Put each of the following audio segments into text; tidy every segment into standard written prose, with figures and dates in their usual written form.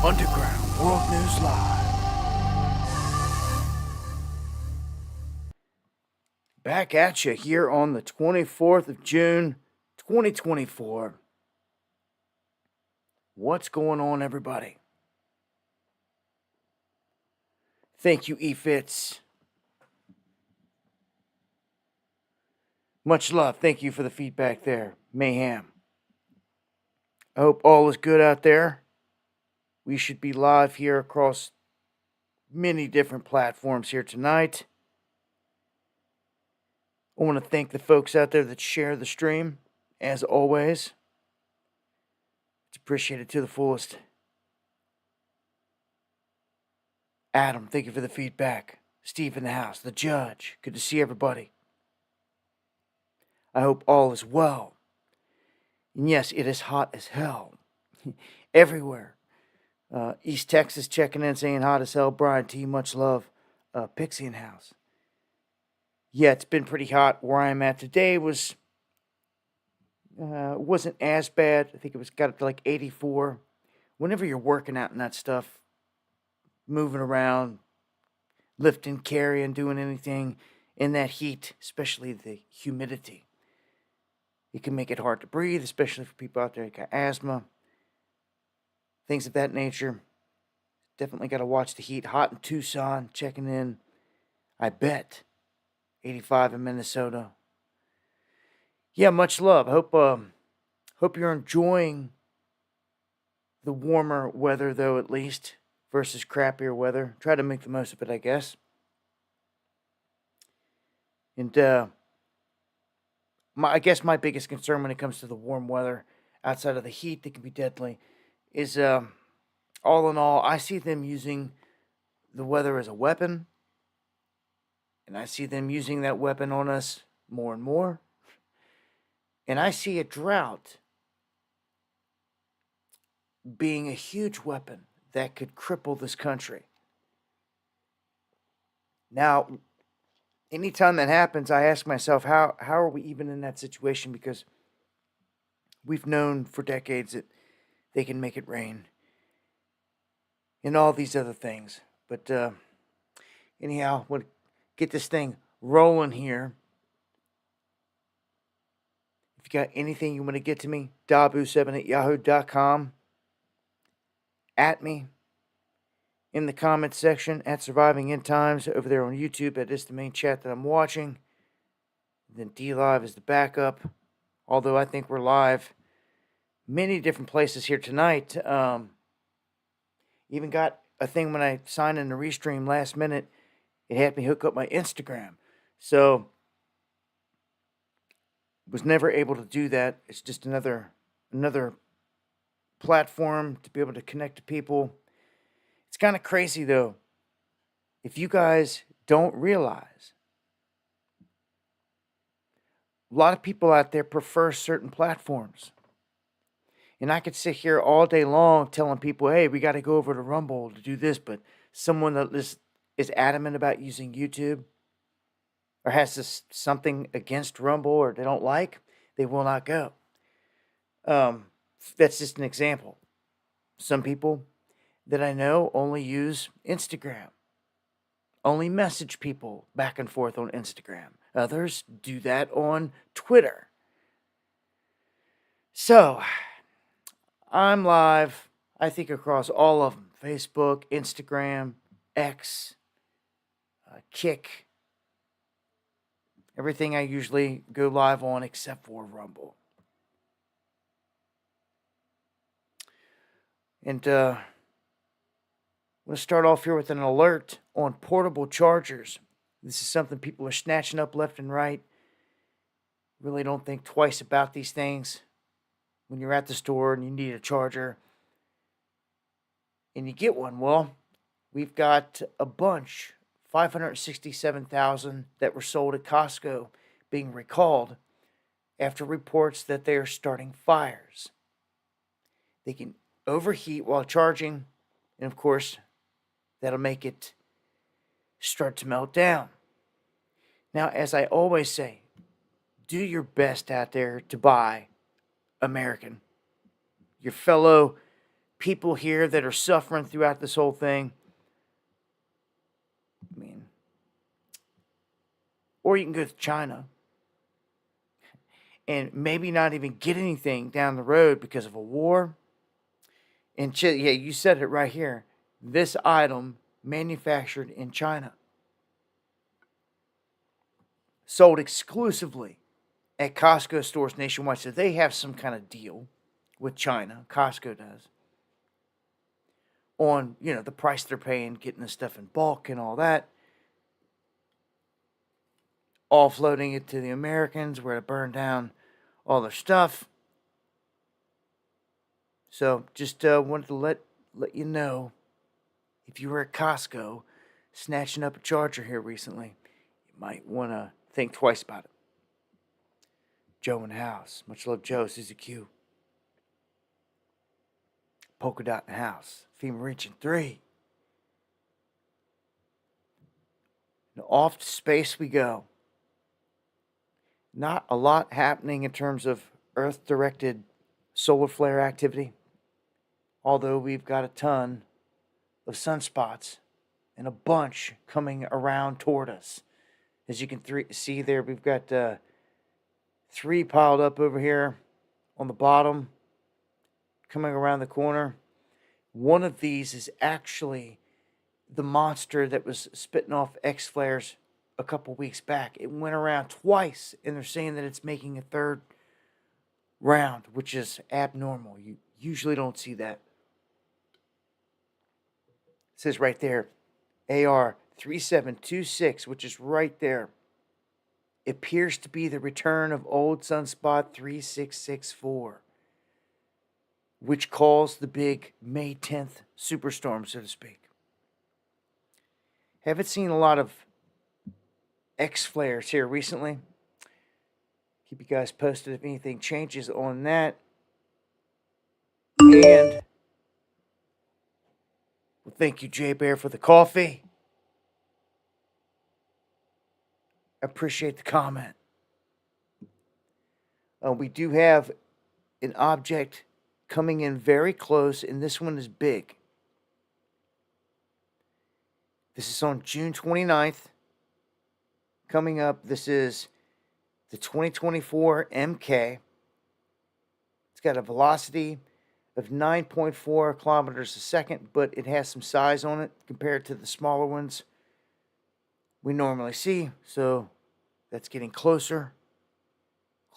Underground World News Live. Back at you here on the 24th of June, 2024. What's going on, everybody? Thank you, E-Fits. Much love. Thank you for the feedback there, Mayhem. I hope all is good out there. We should be live here across many different platforms here tonight. I want to thank the folks out there that share the stream, as always. It's appreciated to the fullest. Adam, thank you for the feedback. Steve in the house, the judge. Good to see everybody. I hope all is well. And yes, it is hot as hell. Everywhere. East Texas checking in, saying hot as hell. Brian T, much love. Pixie in house. Yeah, it's been pretty hot where I'm at. Today wasn't as bad. I think it got up to like 84. Whenever you're working out and that stuff, moving around, lifting, carrying, doing anything in that heat, especially the humidity, it can make it hard to breathe, especially for people out there who got asthma, things of that nature. Definitely got to watch the heat. Hot in Tucson, checking in. I bet 85 in Minnesota. Yeah, much love. Hope you're enjoying the warmer weather, though, at least, versus crappier weather. Try to make the most of it, I guess. And I guess my biggest concern when it comes to the warm weather, outside of the heat that can be deadly, is all in all, I see them using the weather as a weapon. And I see them using that weapon on us more and more. And I see a drought being a huge weapon that could cripple this country. Now, anytime that happens, I ask myself, how are we even in that situation? Because we've known for decades that they can make it rain and all these other things. But anyhow, we'll get this thing rolling here. If you got anything you want to get to me, dabu7@yahoo.com. At me in the comments section at Surviving End Times over there on YouTube. That is the main chat that I'm watching. Then D-Live is the backup. Although I think we're live many different places here tonight. Even got a thing when I signed in the restream last minute. It had me hook up my Instagram. So was never able to do that. It's just another platform to be able to connect to people. It's kind of crazy, though. If you guys don't realize, a lot of people out there prefer certain platforms. And I could sit here all day long telling people, hey, we got to go over to Rumble to do this. But someone that is adamant about using YouTube or has something against Rumble or they don't like, they will not go. That's just an example. Some people that I know only use Instagram, only message people back and forth on Instagram. Others do that on Twitter. So, I'm live, I think, across all of them. Facebook, Instagram, X, Kick. Everything I usually go live on except for Rumble. And I'm going to start off here with an alert on portable chargers. This is something people are snatching up left and right. Really don't think twice about these things. When you're at the store and you need a charger and you get one, well, we've got a bunch, 567,000 that were sold at Costco being recalled after reports that they are starting fires. They can overheat while charging, and of course, that'll make it start to melt down. Now, as I always say, do your best out there to buy American. Your fellow people here that are suffering throughout this whole thing. I mean, or you can go to China and maybe not even get anything down the road because of a war. And yeah, you said it right here. This item manufactured in China, sold exclusively at Costco stores nationwide. So they have some kind of deal with China. Costco does on the price they're paying, getting the stuff in bulk and all that, offloading it to the Americans where to burn down all their stuff. So just wanted to let you know, if you were at Costco snatching up a charger here recently, you might want to think twice about it. Joe in the house. Much love, Joe. Susie Q. Polka Dot in the house. FEMA reaching 3. Now off to space we go. Not a lot happening in terms of Earth-directed solar flare activity, although we've got a ton of sunspots and a bunch coming around toward us. As you can see there, we've got 3 piled up over here on the bottom, coming around the corner. One of these is actually the monster that was spitting off X flares a couple weeks back. It went around twice, and they're saying that it's making a 3rd round, which is abnormal. You usually don't see that. It says right there, AR 3726, which is right there. It appears to be the return of old sunspot 3664, which caused the big May 10th superstorm, so to speak. Haven't seen a lot of X flares here recently. Keep you guys posted if anything changes on that. And well, thank you, Jay Bear, for the coffee. Appreciate the comment. We do have an object coming in very close, and this one is big. This is on June 29th. Coming up, this is the 2024 MK. It's got a velocity of 9.4 kilometers a second, but it has some size on it compared to the smaller ones we normally see. So that's getting closer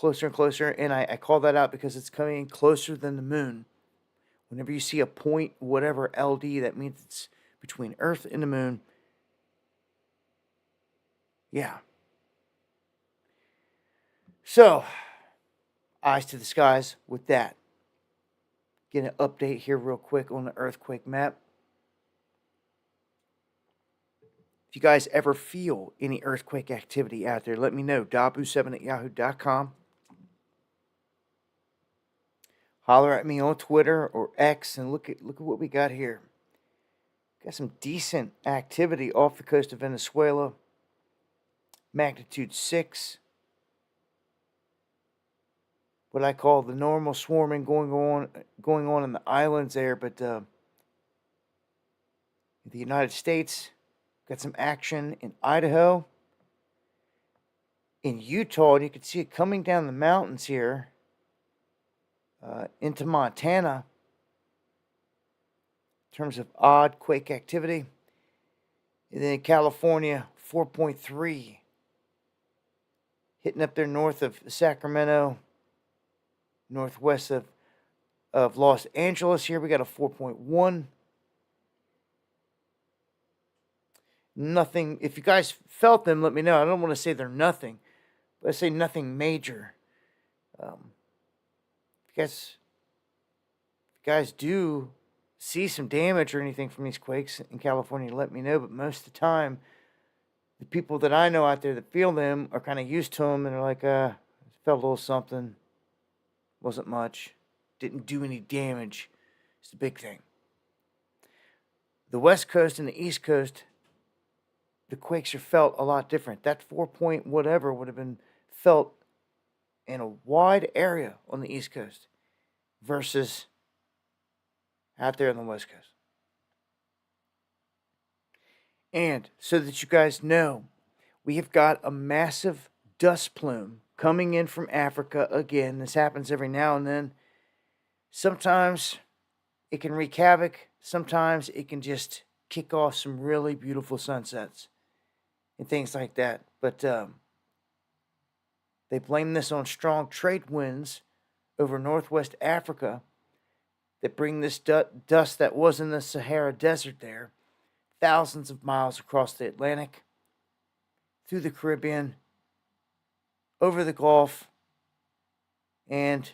and closer. And I call that out because it's coming closer than the moon. Whenever you see a point, whatever LD, that means it's between Earth and the moon. Yeah. So, eyes to the skies with that. Get an update here real quick on the earthquake map. If you guys ever feel any earthquake activity out there, let me know. Dabu7@yahoo.com. Holler at me on Twitter or X and look at what we got here. Got some decent activity off the coast of Venezuela. Magnitude 6. What I call the normal swarming going on in the islands there, but the United States got some action in Idaho, in Utah, and you can see it coming down the mountains here into Montana in terms of odd quake activity. And then in California, 4.3 hitting up there north of Sacramento, northwest of Los Angeles. Here we got a 4.1. Nothing. If you guys felt them, let me know. I don't want to say they're nothing, but I say nothing major. If you guys do see some damage or anything from these quakes in California, let me know. But most of the time, the people that I know out there that feel them are kind of used to them, and they're like, felt a little something. Wasn't much. Didn't do any damage. It's the big thing. The West Coast and the East Coast, the quakes are felt a lot different. That 4 point whatever would have been felt in a wide area on the East Coast versus out there on the West Coast. And so that you guys know, we have got a massive dust plume coming in from Africa again. This happens every now and then. Sometimes it can wreak havoc. Sometimes it can just kick off some really beautiful sunsets and things like that. But they blame this on strong trade winds over northwest Africa that bring this dust that was in the Sahara Desert there, thousands of miles across the Atlantic, through the Caribbean, over the Gulf, and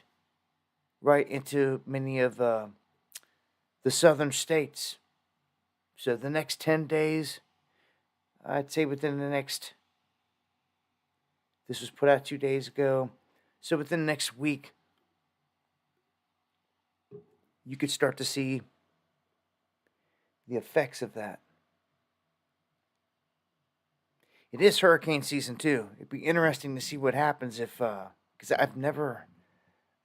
right into many of the southern states. So the next 10 days, I'd say within the next, this was put out 2 days ago, so within the next week, you could start to see the effects of that. It is hurricane season too. It'd be interesting to see what happens if, because I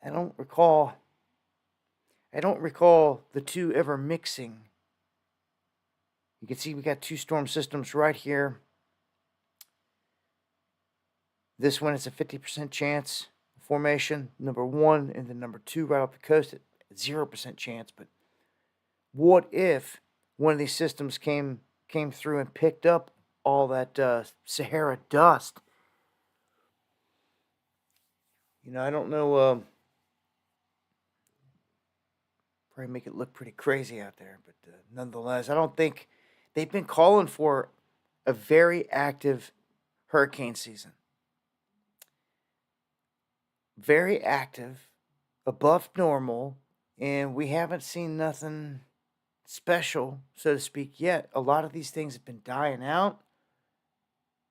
don't recall the two ever mixing. You can see we got two storm systems right here. This one is a 50% chance formation, number one, and then number two right off the coast at 0% chance. But what if one of these systems came through and picked up all that Sahara dust? I don't know. Probably make it look pretty crazy out there, but nonetheless, I don't think they've been calling for a very active hurricane season. Very active, above normal, and we haven't seen nothing special, so to speak, yet. A lot of these things have been dying out,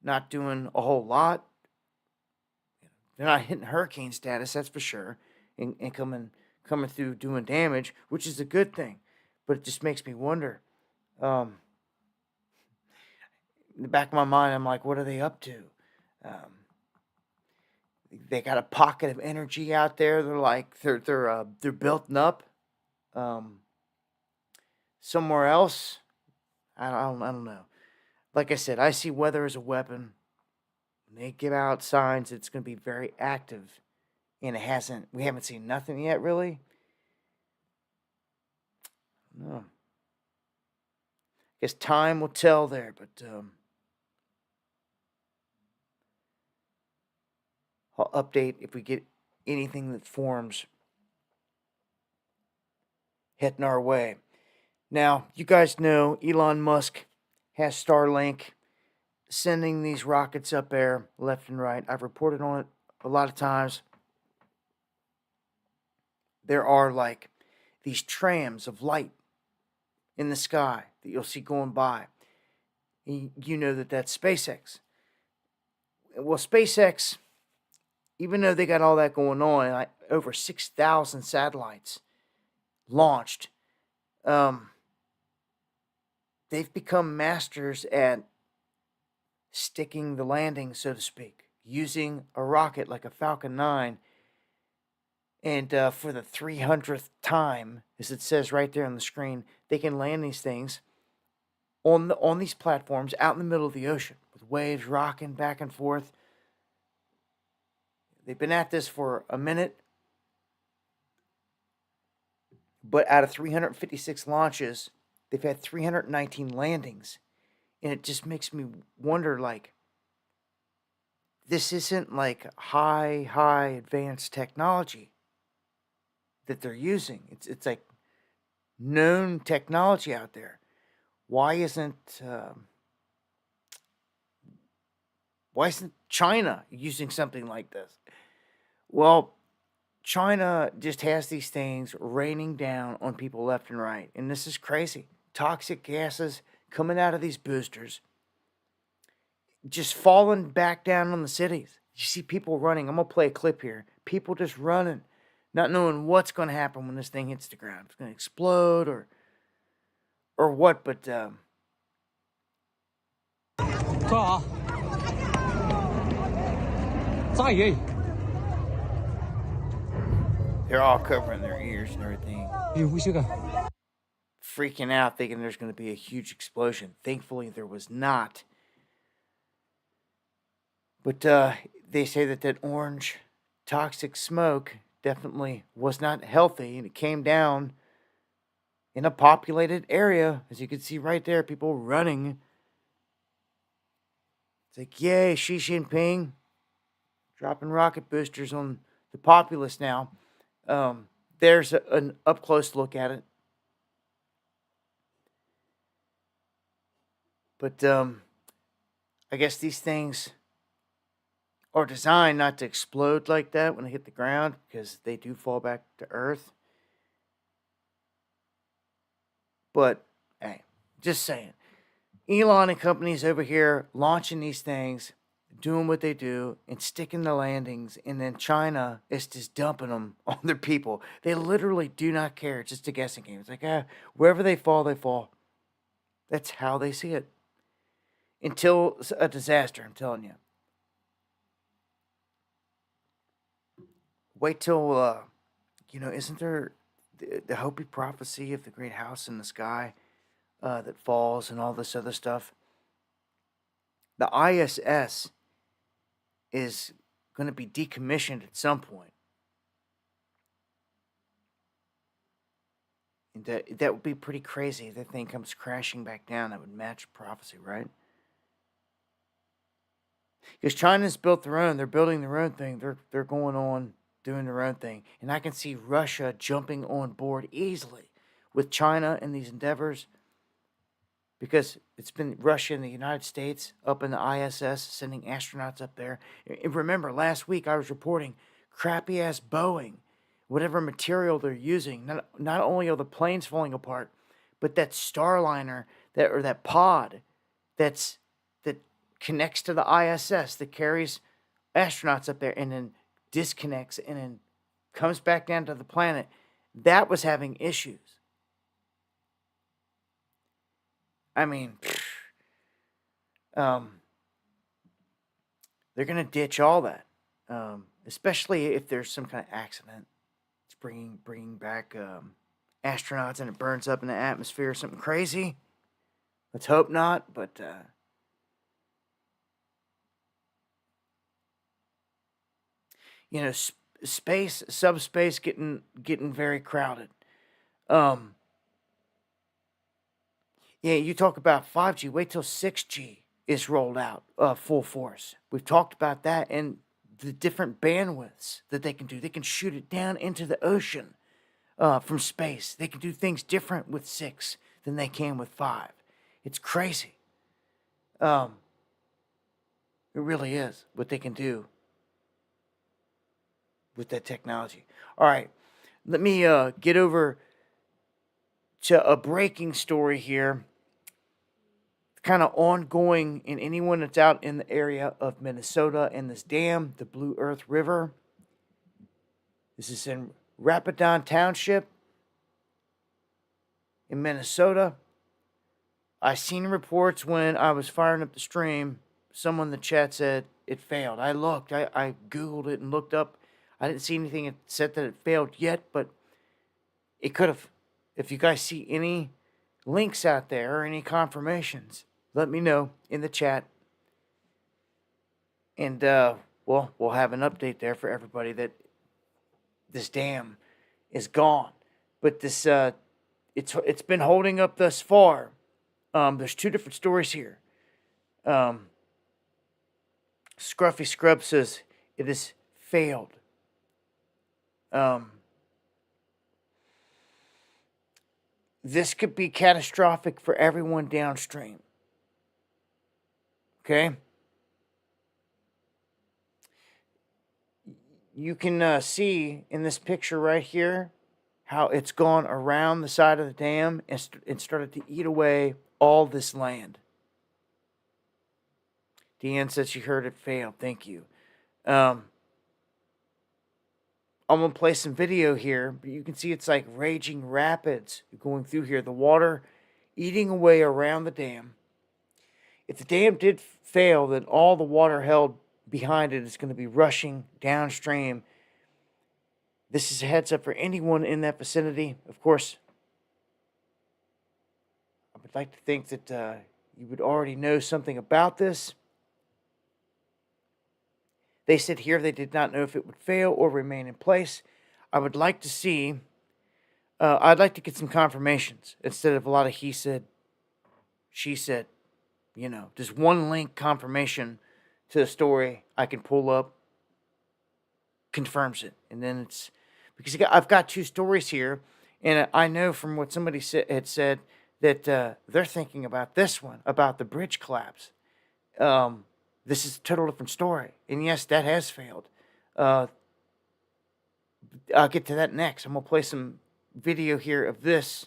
not doing a whole lot. They're not hitting hurricane status, that's for sure, and coming through doing damage, which is a good thing. But it just makes me wonder. In the back of my mind, I'm like, what are they up to? They got a pocket of energy out there. They're like they're building up. Somewhere else, I don't know. Like I said, I see weather as a weapon. When they give out signs, it's going to be very active, and we haven't seen nothing yet, really. No. I guess time will tell there, but I'll update if we get anything that forms heading our way. Now, you guys know Elon Musk has Starlink sending these rockets up there left and right. I've reported on it a lot of times. There are like these trams of light in the sky that you'll see going by. You know that's SpaceX. Well, SpaceX, even though they got all that going on, like over 6,000 satellites launched, they've become masters at sticking the landing, so to speak, using a rocket like a Falcon 9. And for the 300th time, as it says right there on the screen, they can land these things on these platforms out in the middle of the ocean with waves rocking back and forth. They've been at this for a minute, but out of 356 launches, they've had 319 landings. And it just makes me wonder, like, this isn't like high advanced technology that they're using. It's like known technology out there. Why isn't China using something like this? Well, China just has these things raining down on people left and right, and this is crazy. Toxic gases coming out of these boosters, just falling back down on the cities. You see people running. I'm gonna play a clip here. People just running, not knowing what's going to happen when this thing hits the ground. It's going to explode or what, but they're all covering their ears and everything. freaking out, thinking there's going to be a huge explosion. Thankfully, there was not. But they say that that orange toxic smoke definitely was not healthy, and it came down in a populated area, as you can see right there, people running. It's like, yay, Xi Jinping dropping rocket boosters on the populace now. There's an up close look at it. But I guess these things are designed not to explode like that when they hit the ground, because they do fall back to Earth. But hey, just saying. Elon and companies over here launching these things, doing what they do, and sticking the landings, and then China is just dumping them on their people. They literally do not care. It's just a guessing game. It's like, wherever they fall, they fall. That's how they see it. Until a disaster, I'm telling you. Wait till, isn't there the Hopi prophecy of the great house in the sky that falls and all this other stuff? The ISS is going to be decommissioned at some point. And that would be pretty crazy if that thing comes crashing back down. That would match prophecy, right? Because China's built their own. They're building their own thing. They're going on doing their own thing. And I can see Russia jumping on board easily with China in these endeavors, because it's been Russia and the United States up in the ISS sending astronauts up there. And remember, last week I was reporting crappy-ass Boeing, whatever material they're using. Not only are the planes falling apart, but that Starliner, that pod that connects to the ISS, that carries astronauts up there and then disconnects and then comes back down to the planet, that was having issues. I mean, they're going to ditch all that, especially if there's some kind of accident. It's bringing back astronauts and it burns up in the atmosphere or something crazy. Let's hope not, but space, subspace getting very crowded. Yeah, you talk about 5G. Wait till 6G is rolled out full force. We've talked about that and the different bandwidths that they can do. They can shoot it down into the ocean from space. They can do things different with 6 than they can with 5. It's crazy. It really is what they can do with that technology. All right, let me get over to a breaking story here, kind of ongoing in anyone that's out in the area of Minnesota and this dam, the Blue Earth River. This is in Rapidan Township in Minnesota. I seen reports when I was firing up the stream. Someone in the chat said it failed. I looked. I Googled it and looked up. I didn't see anything that said that it failed yet, but it could have. If you guys see any links out there or any confirmations, let me know in the chat. And, we'll have an update there for everybody that this dam is gone. But this, it's been holding up thus far. There's 2 different stories here. Scruffy Scrub says it has failed. This could be catastrophic for everyone downstream. Okay? You can see in this picture right here how it's gone around the side of the dam and started to eat away all this land. Deanne said she heard it failed. Thank you. I'm going to play some video here, but you can see it's like raging rapids going through here. The water eating away around the dam. If the dam did fail, then all the water held behind it is going to be rushing downstream. This is a heads up for anyone in that vicinity. Of course, I'd like to think that you would already know something about this. They said here they did not know if it would fail or remain in place. I would like to see, I'd like to get some confirmations instead of a lot of he said, she said, just one link confirmation to the story I can pull up confirms it. And then it's because I've got two stories here, and I know from what somebody had said that they're thinking about this one, about the bridge collapse. This is a total different story. And yes, that has failed. I'll get to that next. I'm going to play some video here of this.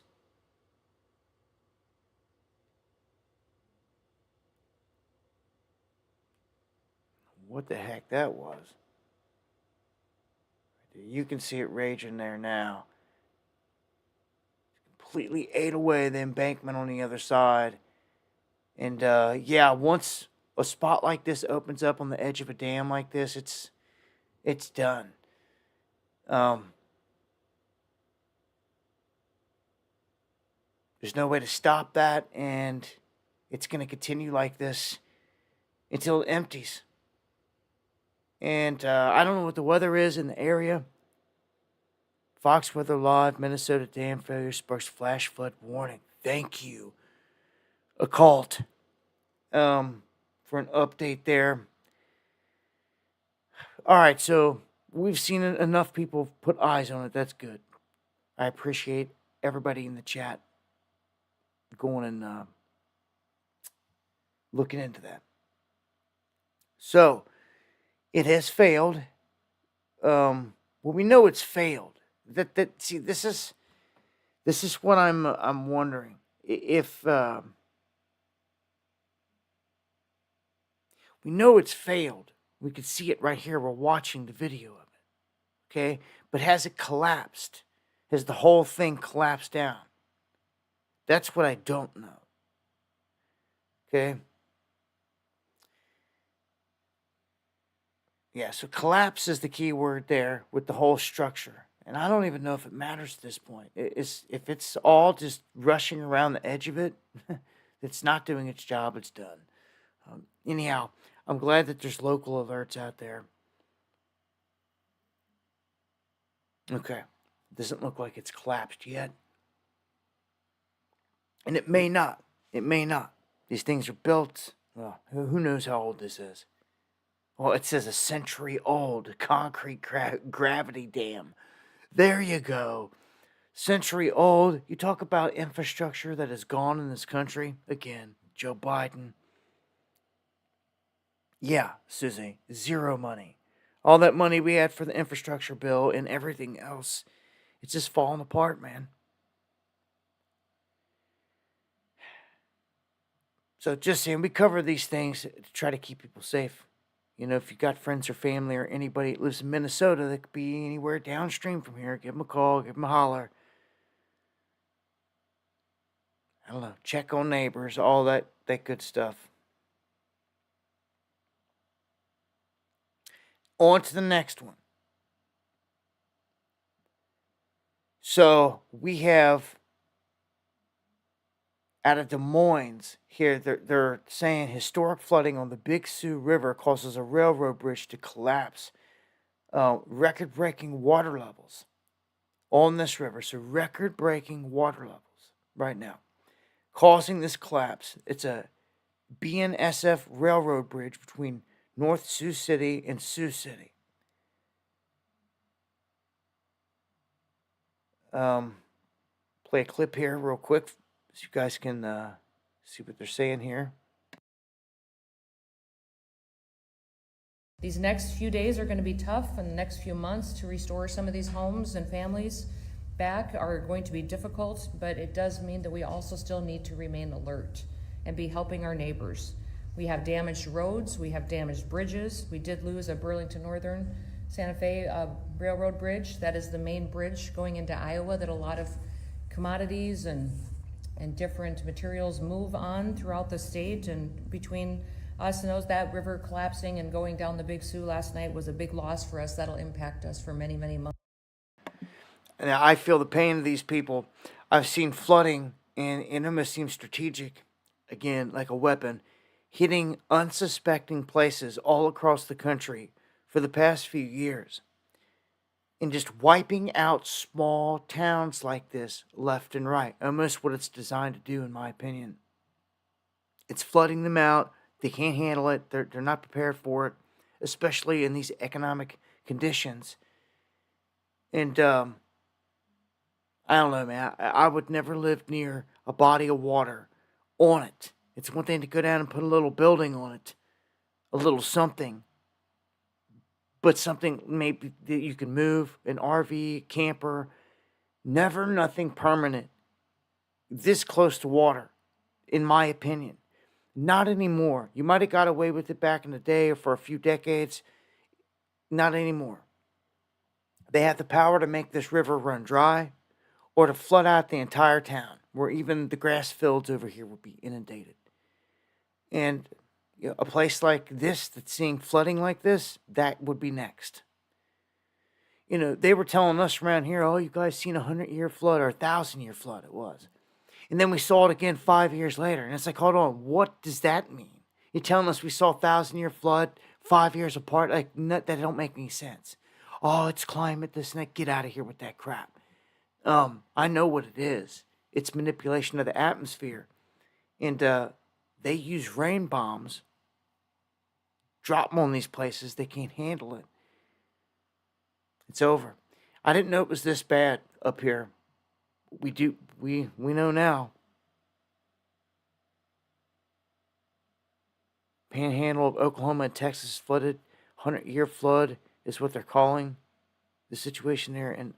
What the heck that was. You can see it raging there now. Completely ate away the embankment on the other side. And yeah, once a spot like this opens up on the edge of a dam like this, it's done. There's no way to stop that, and it's going to continue like this until it empties. And I don't know what the weather is in the area. Fox Weather Live, Minnesota dam failure sparks flash flood warning. Thank you, Occult, for an update there. All right, so we've seen enough people put eyes on it. That's good. I appreciate everybody in the chat going and looking into that. So it has failed. Well, we know it's failed. See, this is what I'm wondering if we know it's failed. We could see it right here. We're watching the video of it. Okay, but has it collapsed? Has the whole thing collapsed down? That's what I don't know. Okay. Yeah, so collapse is the key word there with the whole structure. And I don't even know if it matters at this point. If it's all just rushing around the edge of it, it's not doing its job, it's done. Anyhow, I'm glad that there's local alerts out there. Okay, doesn't look like it's collapsed yet. And it may not. It may not. These things are built, well, who knows how old this is. Well, it says a century-old concrete gravity dam. There you go. Century-old. You talk about infrastructure that is gone in this country. Again, Joe Biden. Yeah, Susie, zero money. All that money we had for the infrastructure bill and everything else, it's just falling apart, man. So just saying, we cover these things to try to keep people safe. If you got friends or family or anybody that lives in Minnesota that could be anywhere downstream from here, give them a call, give them a holler. I don't know, check on neighbors, all that good stuff. On to the next one. So we have out of Des Moines here, they're saying historic flooding on the Big Sioux River causes a railroad bridge to collapse. Record-breaking water levels on this river. So record-breaking water levels right now, causing this collapse. It's a BNSF railroad bridge between North Sioux City and Sioux City. Play a clip here real quick so you guys can see what they're saying here. These next few days are going to be tough, and the next few months to restore some of these homes and families back are going to be difficult, but it does mean that we also still need to remain alert and be helping our neighbors. We have damaged roads, we have damaged bridges. We did lose a Burlington Northern Santa Fe railroad bridge. That is the main bridge going into Iowa that a lot of commodities and different materials move on throughout the state. And between us and those, that river collapsing and going down the Big Sioux last night was a big loss for us. That'll impact us for many, many months. And I feel the pain of these people. I've seen flooding and it almost seems strategic, again, like a weapon, hitting unsuspecting places all across the country for the past few years, and just wiping out small towns like this left and right. Almost what it's designed to do, in my opinion. It's flooding them out. They can't handle it. They're not prepared for it, especially in these economic conditions. And I don't know, man. I would never live near a body of water on it. It's one thing to go down and put a little building on it, a little something, but something maybe that you can move, an RV, camper, never nothing permanent this close to water, in my opinion. Not anymore. You might have got away with it back in the day or for a few decades. Not anymore. They have the power to make this river run dry or to flood out the entire town, where even the grass fields over here would be inundated. And a place like this that's seeing flooding like this, that would be next. They were telling us around here, oh, you guys seen 100-year flood or 1,000-year flood, it was. And then we saw it again 5 years later. And it's like, hold on, what does that mean? You're telling us we saw 1,000-year flood 5 years apart? Like, that don't make any sense. Oh, it's climate, this and that. Get out of here with that crap. I know what it is. It's manipulation of the atmosphere. And they use rain bombs, drop them on these places. They can't handle it. It's over. I didn't know it was this bad up here. We know now. Panhandle of Oklahoma and Texas flooded. 100-year flood is what they're calling the situation there in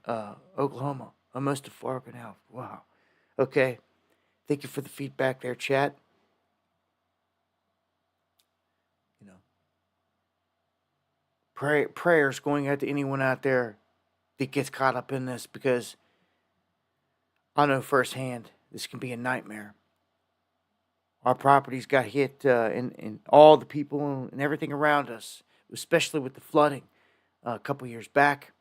Oklahoma. Almost to Fargo now. Wow. Okay. Thank you for the feedback there, chat. Prayers going out to anyone out there that gets caught up in this, because I know firsthand this can be a nightmare. Our properties got hit, and all the people and everything around us, especially with the flooding a couple years back.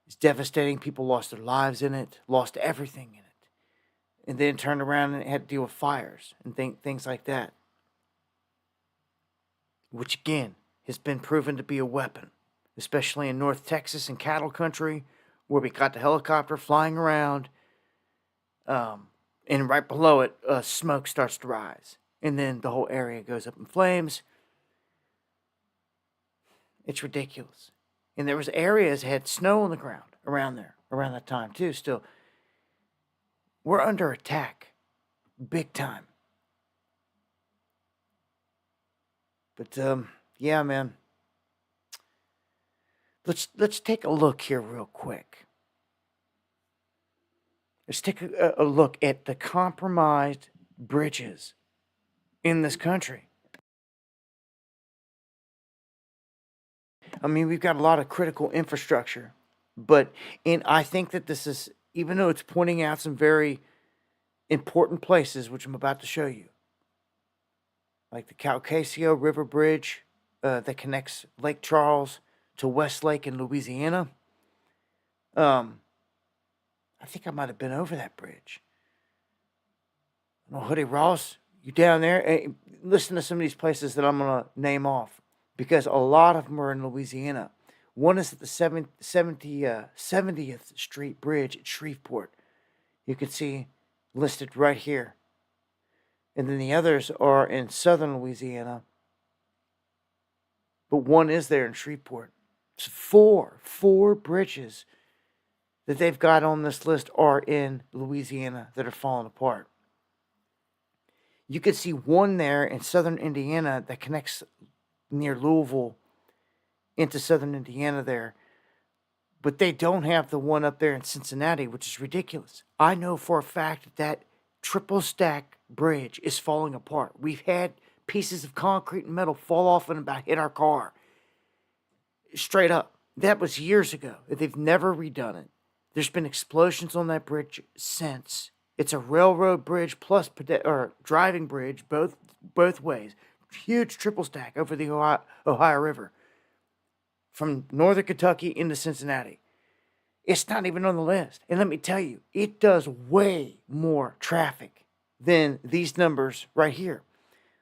It's devastating. People lost their lives in it, lost everything in it, and then turned around and had to deal with fires and things like that, which again has been proven to be a weapon, especially in North Texas and cattle country, where we got the helicopter flying around, and right below it, smoke starts to rise, and then the whole area goes up in flames. It's ridiculous. And there was areas that had snow on the ground around there, around that time too. Still, we're under attack, big time. But yeah, man. Let's take a look here real quick. Let's take a look at the compromised bridges in this country. I mean, we've got a lot of critical infrastructure, and I think that this is, even though it's pointing out some very important places, which I'm about to show you, like the Caucasio River Bridge that connects Lake Charles to Westlake in Louisiana. I think I might have been over that bridge. Hoodie Ross, you down there? Hey, listen to some of these places that I'm going to name off, because a lot of them are in Louisiana. One is at the 70th Street Bridge at Shreveport. You can see listed right here. And then the others are in southern Louisiana. But one is there in Shreveport. It's four bridges that they've got on this list are in Louisiana that are falling apart. You could see one there in southern Indiana that connects near Louisville into southern Indiana there. But they don't have the one up there in Cincinnati, which is ridiculous. I know for a fact that that triple stack bridge is falling apart. We've had pieces of concrete and metal fall off and about hit our car. Straight up. That was years ago. They've never redone it. There's been explosions on that bridge since. It's a railroad bridge plus driving bridge both ways. Huge triple stack over the Ohio River from northern Kentucky into Cincinnati. It's not even on the list. And let me tell you, it does way more traffic than these numbers right here.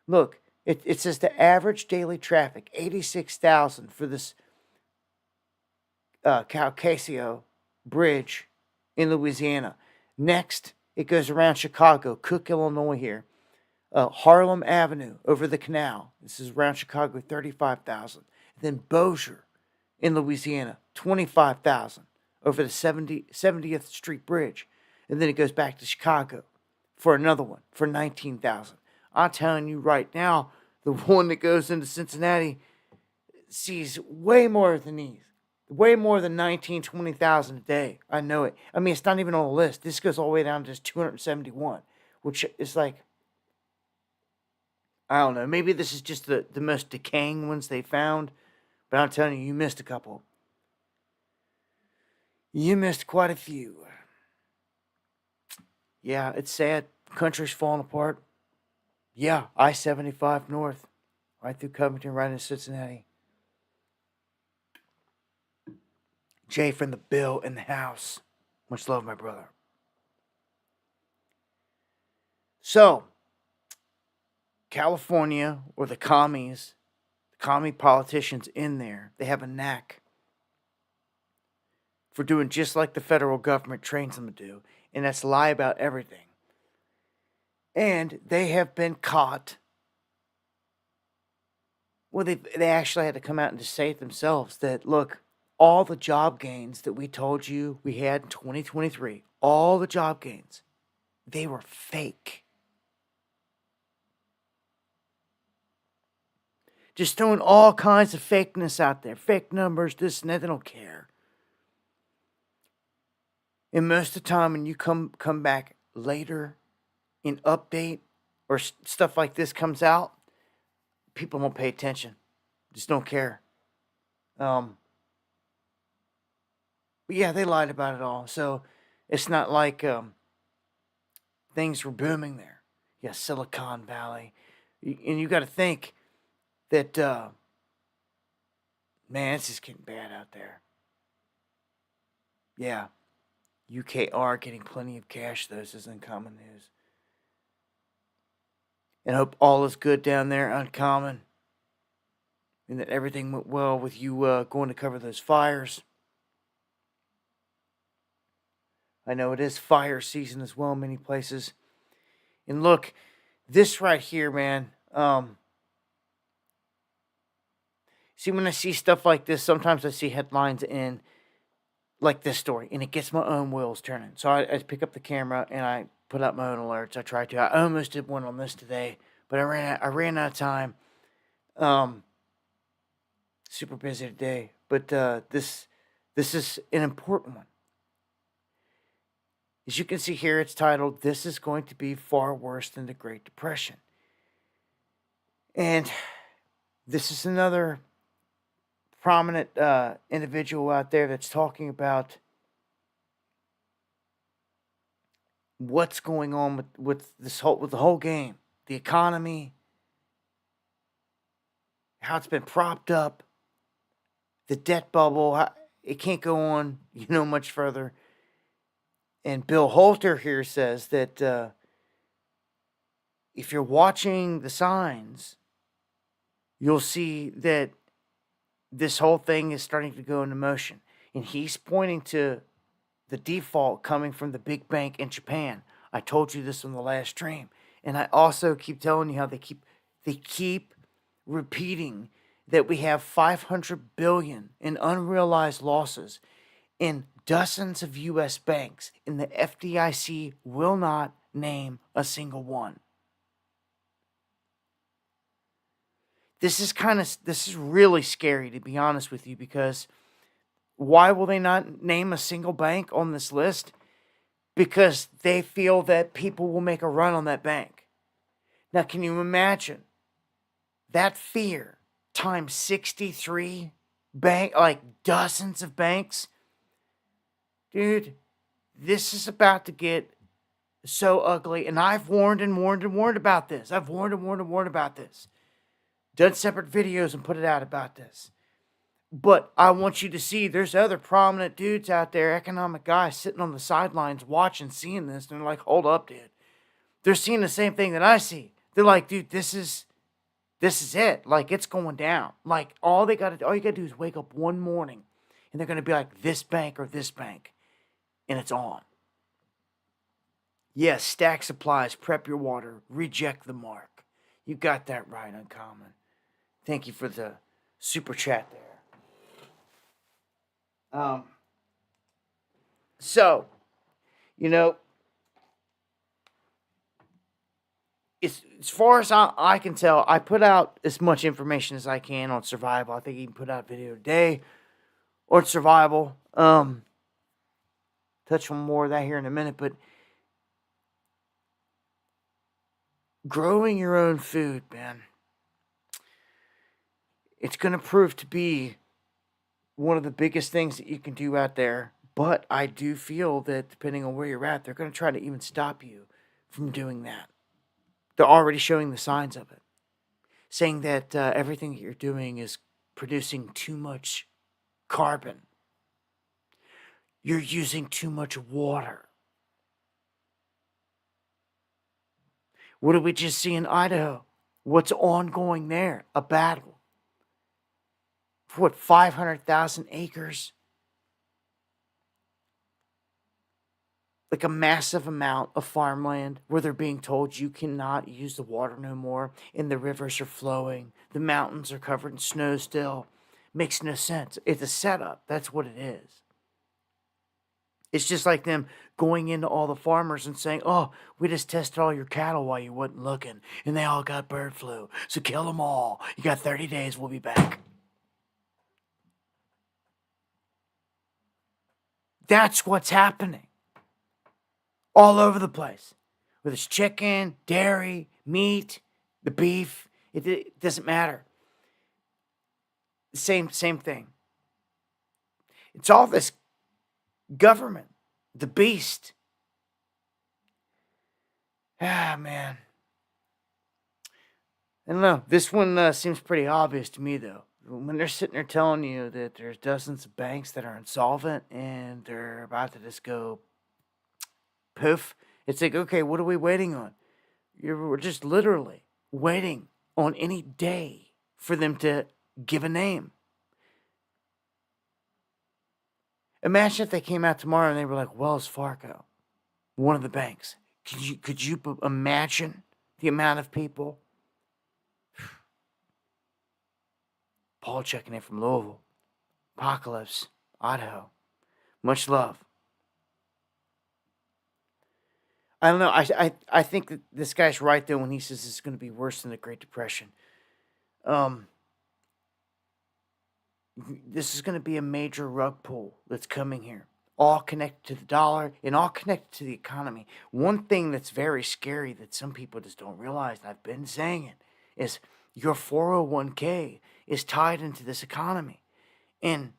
Look, it says the average daily traffic, 86,000 for this Caucasio Bridge in Louisiana. Next, it goes around Chicago, Cook, Illinois here. Harlem Avenue over the canal. This is around Chicago, 35,000. Then Bossier in Louisiana, 25,000 over the 70th Street Bridge. And then it goes back to Chicago for another one for 19,000. I'm telling you right now, the one that goes into Cincinnati sees way more than these. Way more than 19, 20,000 a day. I know it. I mean, it's not even on the list. This goes all the way down to just 271, which is like, I don't know. Maybe this is just the most decaying ones they found. But I'm telling you, you missed a couple. You missed quite a few. Yeah, it's sad. Country's falling apart. Yeah, I-75 north. Right through Covington, right into Cincinnati. Jay from the Bill in the house. Much love, my brother. So, California, or the commies, the commie politicians in there, they have a knack for doing just like the federal government trains them to do, and that's lie about everything. And they have been caught. Well, they actually had to come out and just say it themselves that, look, all the job gains that we told you we had in 2023, all the job gains, they were fake. Just throwing all kinds of fakeness out there. Fake numbers, this and that, they don't care. And most of the time when you come back later in update or stuff like this comes out, people won't pay attention. Just don't care. But yeah, they lied about it all. So it's not like things were booming there. Yeah, Silicon Valley. And you got to think that, man, it's just getting bad out there. Yeah. UKR getting plenty of cash, though. This is uncommon news. And I hope all is good down there, Uncommon. And that everything went well with you going to cover those fires. I know it is fire season as well in many places. And look, this right here, man. See, when I see stuff like this, sometimes I see headlines in like this story, and it gets my own wheels turning. So I pick up the camera and I put out my own alerts. I try to. I almost did one on this today, but I ran out of time. Super busy today, but this is an important one. As you can see here, it's titled, "This is going to be far worse than the Great Depression." And this is another prominent individual out there that's talking about what's going on with the whole game, the economy, how it's been propped up, the debt bubble. It can't go on, much further. And Bill Holter here says that if you're watching the signs, you'll see that this whole thing is starting to go into motion. And he's pointing to the default coming from the big bank in Japan. I told you this on the last stream. And I also keep telling you how they keep repeating that we have $500 billion in unrealized losses in dozens of U.S. banks, and the FDIC will not name a single one. This is really scary, to be honest with you, because why will they not name a single bank on this list? Because they feel that people will make a run on that bank. Now, can you imagine that fear times 63 dozens of banks? Dude, this is about to get so ugly, and I've warned and warned and warned about this. I've warned and warned and warned about this. Done separate videos and put it out about this. But I want you to see there's other prominent dudes out there, economic guys sitting on the sidelines watching, seeing this, and they're like, hold up, dude. They're seeing the same thing that I see. They're like, dude, this is it. Like, it's going down. Like, all you gotta do is wake up one morning and they're gonna be like, this bank or this bank, and it's on. Yes, stack supplies, prep your water, reject the mark. You got that right, Uncommon. Thank you for the super chat there. So, you know, as far as I can tell, I put out as much information as I can on survival. I think you can put out a video today on survival. Touch on more of that here in a minute, but growing your own food, man, it's going to prove to be one of the biggest things that you can do out there. But I do feel that depending on where you're at, they're going to try to even stop you from doing that. They're already showing the signs of it, saying that everything that you're doing is producing too much carbon. You're using too much water. What did we just see in Idaho? What's ongoing there? A battle. For what, 500,000 acres? Like a massive amount of farmland where they're being told you cannot use the water no more, and the rivers are flowing, the mountains are covered in snow still. Makes no sense. It's a setup. That's what it is. It's just like them going into all the farmers and saying, oh, we just tested all your cattle while you wasn't looking, and they all got bird flu, so kill them all. You got 30 days, we'll be back. That's what's happening. All over the place. Whether it's chicken, dairy, meat, the beef, it doesn't matter. Same thing. It's all this government, the beast. Ah, man. I don't know. This one seems pretty obvious to me, though. When they're sitting there telling you that there's dozens of banks that are insolvent and they're about to just go poof, it's like, okay, what are we waiting on? We're just literally waiting on any day for them to give a name. Imagine if they came out tomorrow and they were like, Wells Fargo, one of the banks. Could you imagine the amount of people? Paul checking in from Louisville. Apocalypse, Idaho. Much love. I don't know. I think that this guy's right, though, when he says it's going to be worse than the Great Depression. This is going to be a major rug pull that's coming here. All connected to the dollar and all connected to the economy. One thing that's very scary that some people just don't realize, and I've been saying it, is your 401k is tied into this economy. And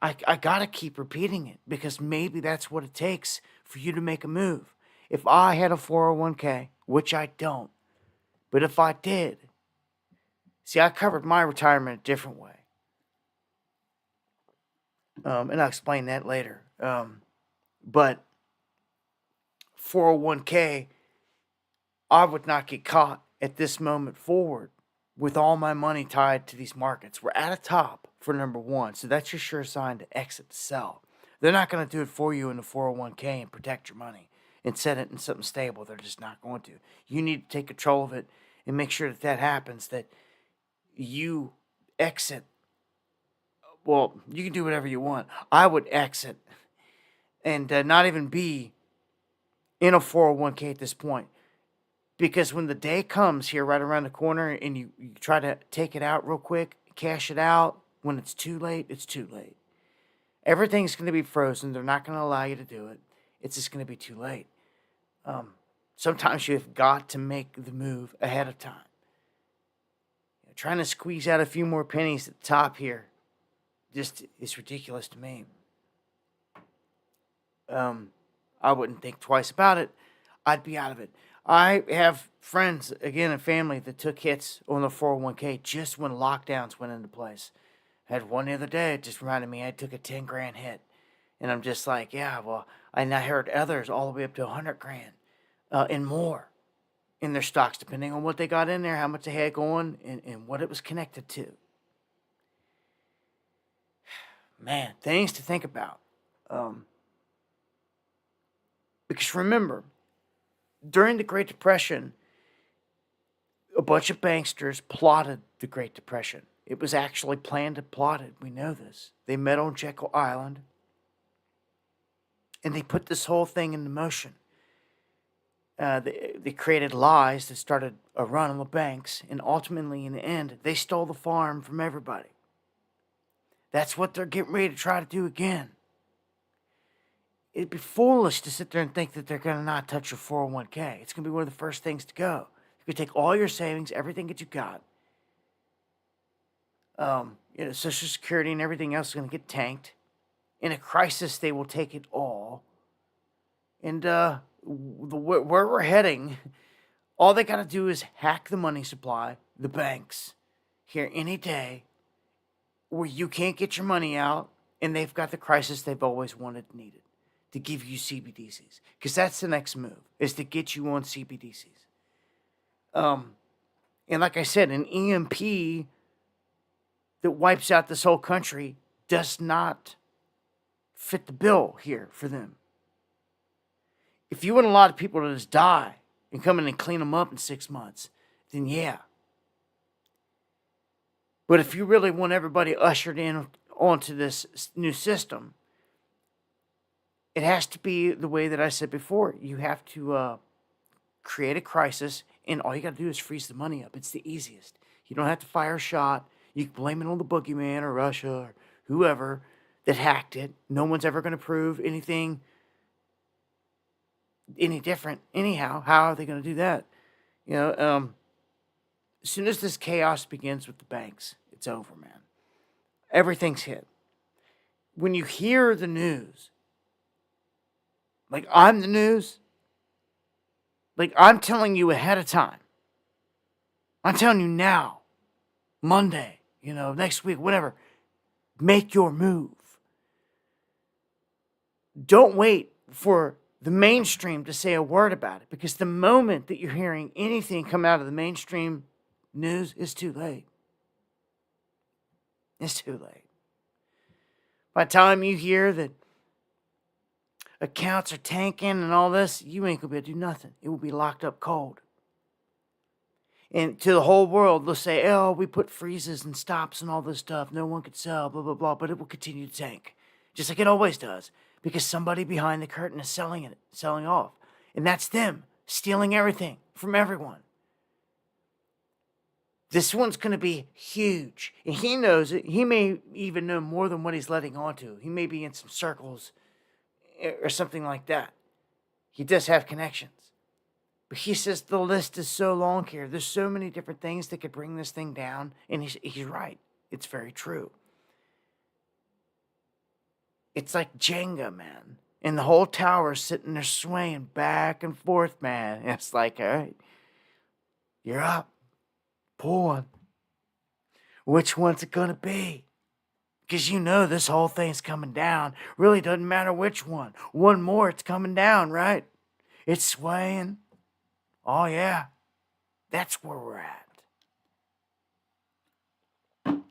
I got to keep repeating it because maybe that's what it takes for you to make a move. If I had a 401k, which I don't, but if I did, see, I covered my retirement a different way. And I'll explain that later. But 401k, I would not get caught at this moment forward with all my money tied to these markets. We're at a top for number one. So that's your sure sign to exit to sell. They're not going to do it for you in the 401k and protect your money and set it in something stable. They're just not going to. You need to take control of it and make sure that happens, that you exit. Well, you can do whatever you want. I would exit and not even be in a 401k at this point. Because when the day comes here right around the corner and you try to take it out real quick, cash it out, when it's too late, it's too late. Everything's going to be frozen. They're not going to allow you to do it. It's just going to be too late. Sometimes you've got to make the move ahead of time. Trying to squeeze out a few more pennies at the top here just is ridiculous to me. I wouldn't think twice about it. I'd be out of it. I have friends, again, and family that took hits on the 401k just when lockdowns went into place. I had one the other day, it just reminded me I took a 10 grand hit. And I'm just like, yeah, well, and I heard others all the way up to 100 grand and more in their stocks, depending on what they got in there, how much they had going, and what it was connected to. Man, things to think about. Because remember, during the Great Depression, a bunch of banksters plotted the Great Depression. It was actually planned and plotted. We know this. They met on Jekyll Island, and they put this whole thing into motion. They created lies that started a run on the banks, and ultimately, in the end, they stole the farm from everybody. That's what they're getting ready to try to do again. It'd be foolish to sit there and think that they're going to not touch your 401k. It's going to be one of the first things to go. You could take all your savings, everything that you got. Social Security and everything else is going to get tanked. In a crisis, they will take it all. And where we're heading, all they got to do is hack the money supply, the banks, here any day, where you can't get your money out, and they've got the crisis they've always wanted and needed, to give you CBDCs. Because that's the next move, is to get you on CBDCs. And like I said, an EMP that wipes out this whole country does not fit the bill here for them. If you want a lot of people to just die and come in and clean them up in 6 months, then yeah. But if you really want everybody ushered in onto this new system, it has to be the way that I said before. You have to create a crisis, and all you got to do is freeze the money up. It's the easiest. You don't have to fire a shot. You can blame it on the boogeyman or Russia or whoever that hacked it. No one's ever going to prove anything any different. Anyhow, how are they going to do that? As soon as this chaos begins with the banks, it's over, man. Everything's hit. When you hear the news, like I'm the news, like I'm telling you ahead of time. I'm telling you now, Monday, next week, whatever. Make your move. Don't wait for the mainstream to say a word about it, because the moment that you're hearing anything come out of the mainstream news, it's too late. It's too late. By the time you hear that accounts are tanking and all this, you ain't going to be able to do nothing. It will be locked up cold. And to the whole world, they'll say, oh, we put freezes and stops and all this stuff. No one could sell, blah, blah, blah. But it will continue to tank, just like it always does, because somebody behind the curtain is selling off. And that's them stealing everything from everyone. This one's going to be huge. And he knows it. He may even know more than what he's letting on to. He may be in some circles or something like that. He does have connections. But he says the list is so long here. There's so many different things that could bring this thing down. And he's right. It's very true. It's like Jenga, man. And the whole tower is sitting there swaying back and forth, man. And it's like, all right, you're up. Pull one. Which one's it going to be? Because this whole thing's coming down. Really doesn't matter which one. One more, it's coming down, right? It's swaying. Oh, yeah. That's where we're at.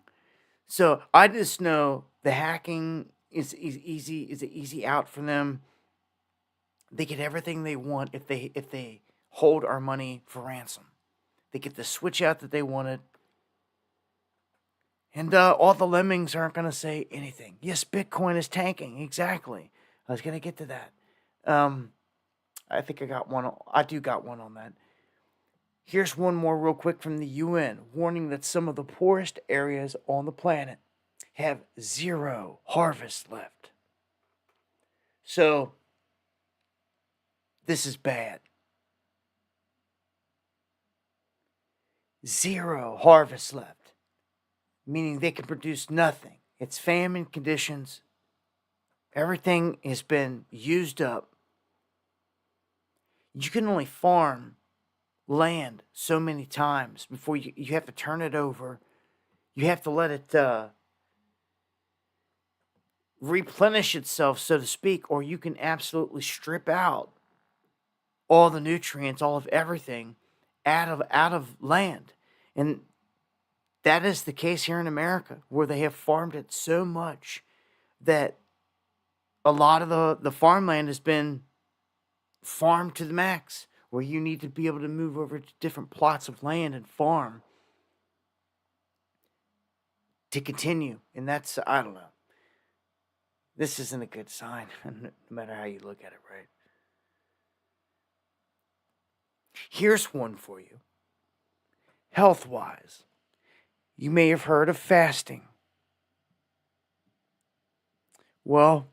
So I just know the hacking is easy. Is an easy out for them. They get everything they want if they hold our money for ransom. They get the switch out that they wanted. And all the lemmings aren't going to say anything. Yes, Bitcoin is tanking. Exactly. I was going to get to that. I think I got one. I do got one on that. Here's one more real quick from the UN, warning that some of the poorest areas on the planet have zero harvest left. So, this is bad. Zero harvest left, meaning they can produce nothing. It's famine conditions. Everything has been used up. You can only farm land so many times before you have to turn it over. You have to let it replenish itself, so to speak, or you can absolutely strip out all the nutrients, all of everything out of land. And that is the case here in America, where they have farmed it so much that a lot of the farmland has been farmed to the max, where you need to be able to move over to different plots of land and farm to continue. And that's, I don't know. This isn't a good sign, no matter how you look at it, right? Here's one for you. Health wise, you may have heard of fasting. Well,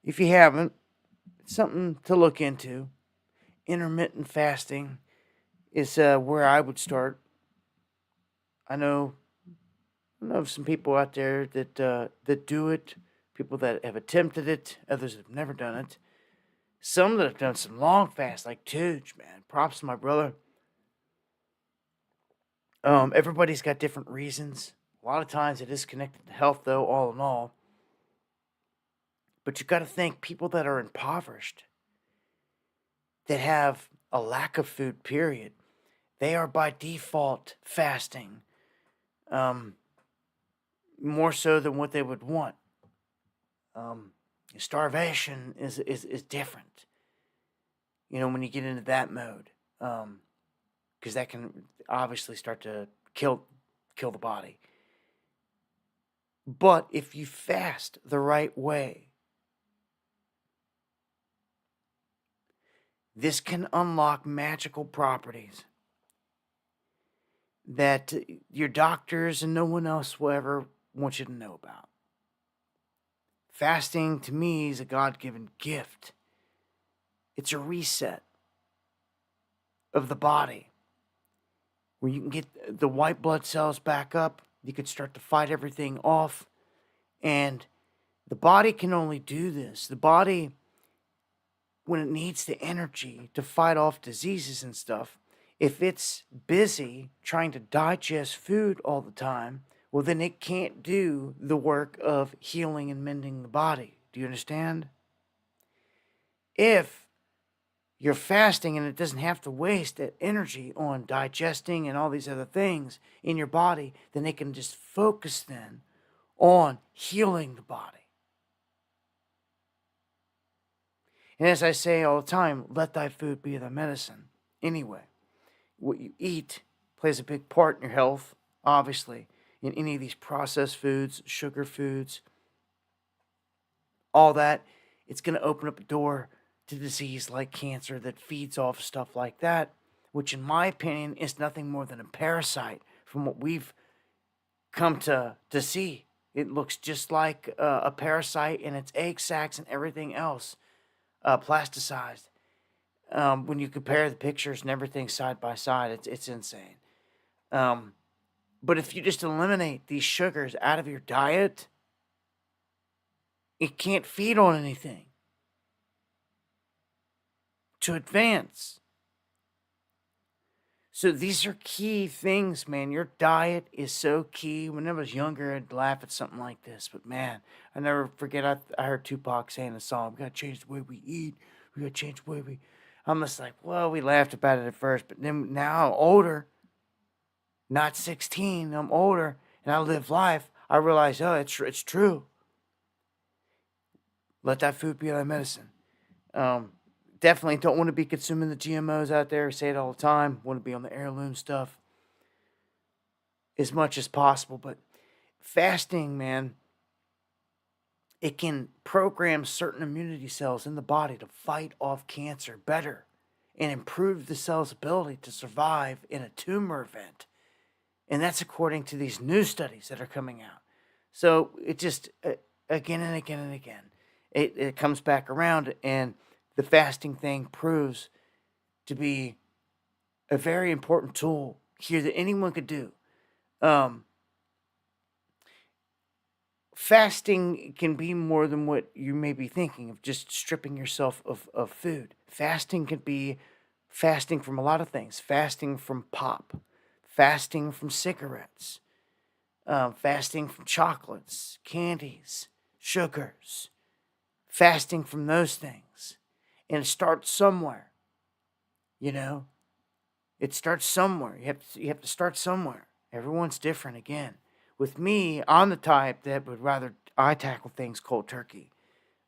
if you haven't, it's something to look into. Intermittent fasting is where I would start. I know, I know of some people out there that do it. People that have attempted it. Others have never done it. Some that have done some long fasts, like Tooge, man. Props to my brother. Everybody's got different reasons. A lot of times it is connected to health, though, all in all. But you got to think people that are impoverished, that have a lack of food, period, they are by default fasting, um, more so than what they would want. Um, Starvation is different, when you get into that mode, because that can obviously start to kill the body. But if you fast the right way, this can unlock magical properties that your doctors and no one else will ever want you to know about. Fasting, to me, is a God-given gift. It's a reset of the body where you can get the white blood cells back up. You could start to fight everything off. And the body can only do this. The body, when it needs the energy to fight off diseases and stuff, if it's busy trying to digest food all the time, well, then it can't do the work of healing and mending the body. Do you understand? If you're fasting and it doesn't have to waste that energy on digesting and all these other things in your body, then it can just focus then on healing the body. And as I say all the time, let thy food be thy medicine. Anyway, what you eat plays a big part in your health, obviously. In any of these processed foods, sugar foods, all that, it's going to open up a door to disease like cancer that feeds off stuff like that, which in my opinion is nothing more than a parasite from what we've come to see. It looks just like a parasite, and its egg sacs and everything else plasticized. When you compare the pictures and everything side by side, it's insane. But if you just eliminate these sugars out of your diet, it can't feed on anything to advance. So these are key things, man. Your diet is so key. When I was younger, I'd laugh at something like this. But man, I never forget, I heard Tupac saying a song, we got to change the way we eat. We got to change the way we... I'm just like, well, we laughed about it at first. But then now I'm older, not 16, I'm older, and I live life. I realize, oh, it's true. Let that food be thy medicine. Definitely don't want to be consuming the GMOs out there. I say it all the time. Want to be on the heirloom stuff as much as possible. But fasting, man, it can program certain immunity cells in the body to fight off cancer better and improve the cell's ability to survive in a tumor event. And that's according to these new studies that are coming out. So it just, again and again and again, it comes back around, and the fasting thing proves to be a very important tool here that anyone could do. Fasting can be more than what you may be thinking of, just stripping yourself of food. Fasting can be fasting from a lot of things, fasting from pop, fasting from cigarettes, fasting from chocolates, candies, sugars, fasting from those things. And it starts somewhere, you know? It starts somewhere. You have to start somewhere. Everyone's different again. With me, I'm the type that would rather I tackle things cold turkey.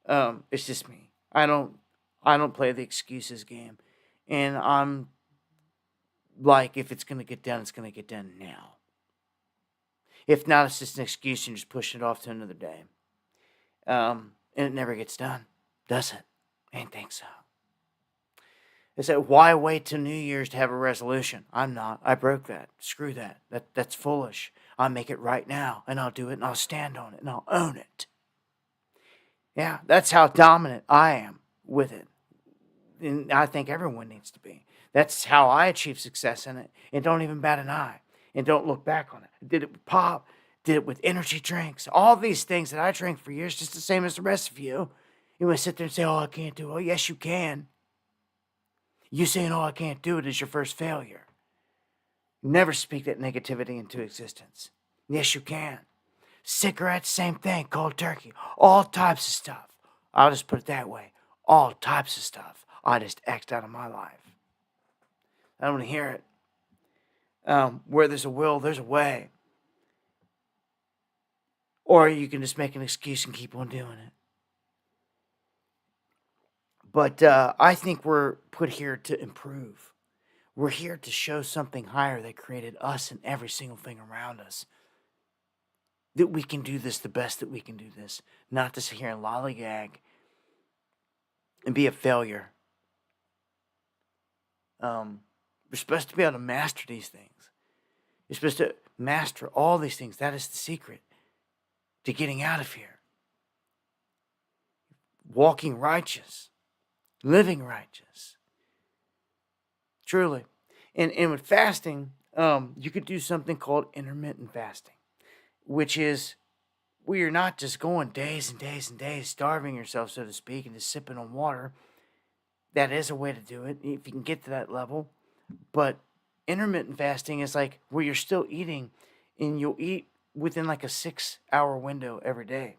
It's just me. I don't play the excuses game. And I'm like, if it's gonna get done, it's gonna get done now. If not, it's just an excuse and just pushing it off to another day. And it never gets done, does it? I didn't think so. They said, why wait till New Year's to have a resolution? I'm not. I broke that. Screw that. That's foolish. I'll make it right now, and I'll do it, and I'll stand on it, and I'll own it. Yeah, that's how dominant I am with it. And I think everyone needs to be. That's how I achieve success in it. And don't even bat an eye. And don't look back on it. Did it with pop. Did it with energy drinks. All these things that I drank for years, just the same as the rest of you. You want to sit there and say, oh, I can't do it. Oh, yes, you can. You saying, oh, I can't do it is your first failure. Never speak that negativity into existence. Yes, you can. Cigarettes, same thing, cold turkey. All types of stuff. I'll just put it that way. All types of stuff. I just X'd out of my life. I don't want to hear it. Where there's a will, there's a way. Or you can just make an excuse and keep on doing it. But I think we're put here to improve. We're here to show something higher that created us and every single thing around us. That we can do this the best that we can do this. Not to sit here and lollygag and be a failure. We're supposed to be able to master these things. You're supposed to master all these things. That is the secret to getting out of here. Walking righteous. Living righteous. Truly. And with fasting, you could do something called intermittent fasting, which is where you're not just going days and days and days, starving yourself, so to speak, and just sipping on water. That is a way to do it, if you can get to that level. But intermittent fasting is like where you're still eating, and you'll eat within like a 6-hour window every day.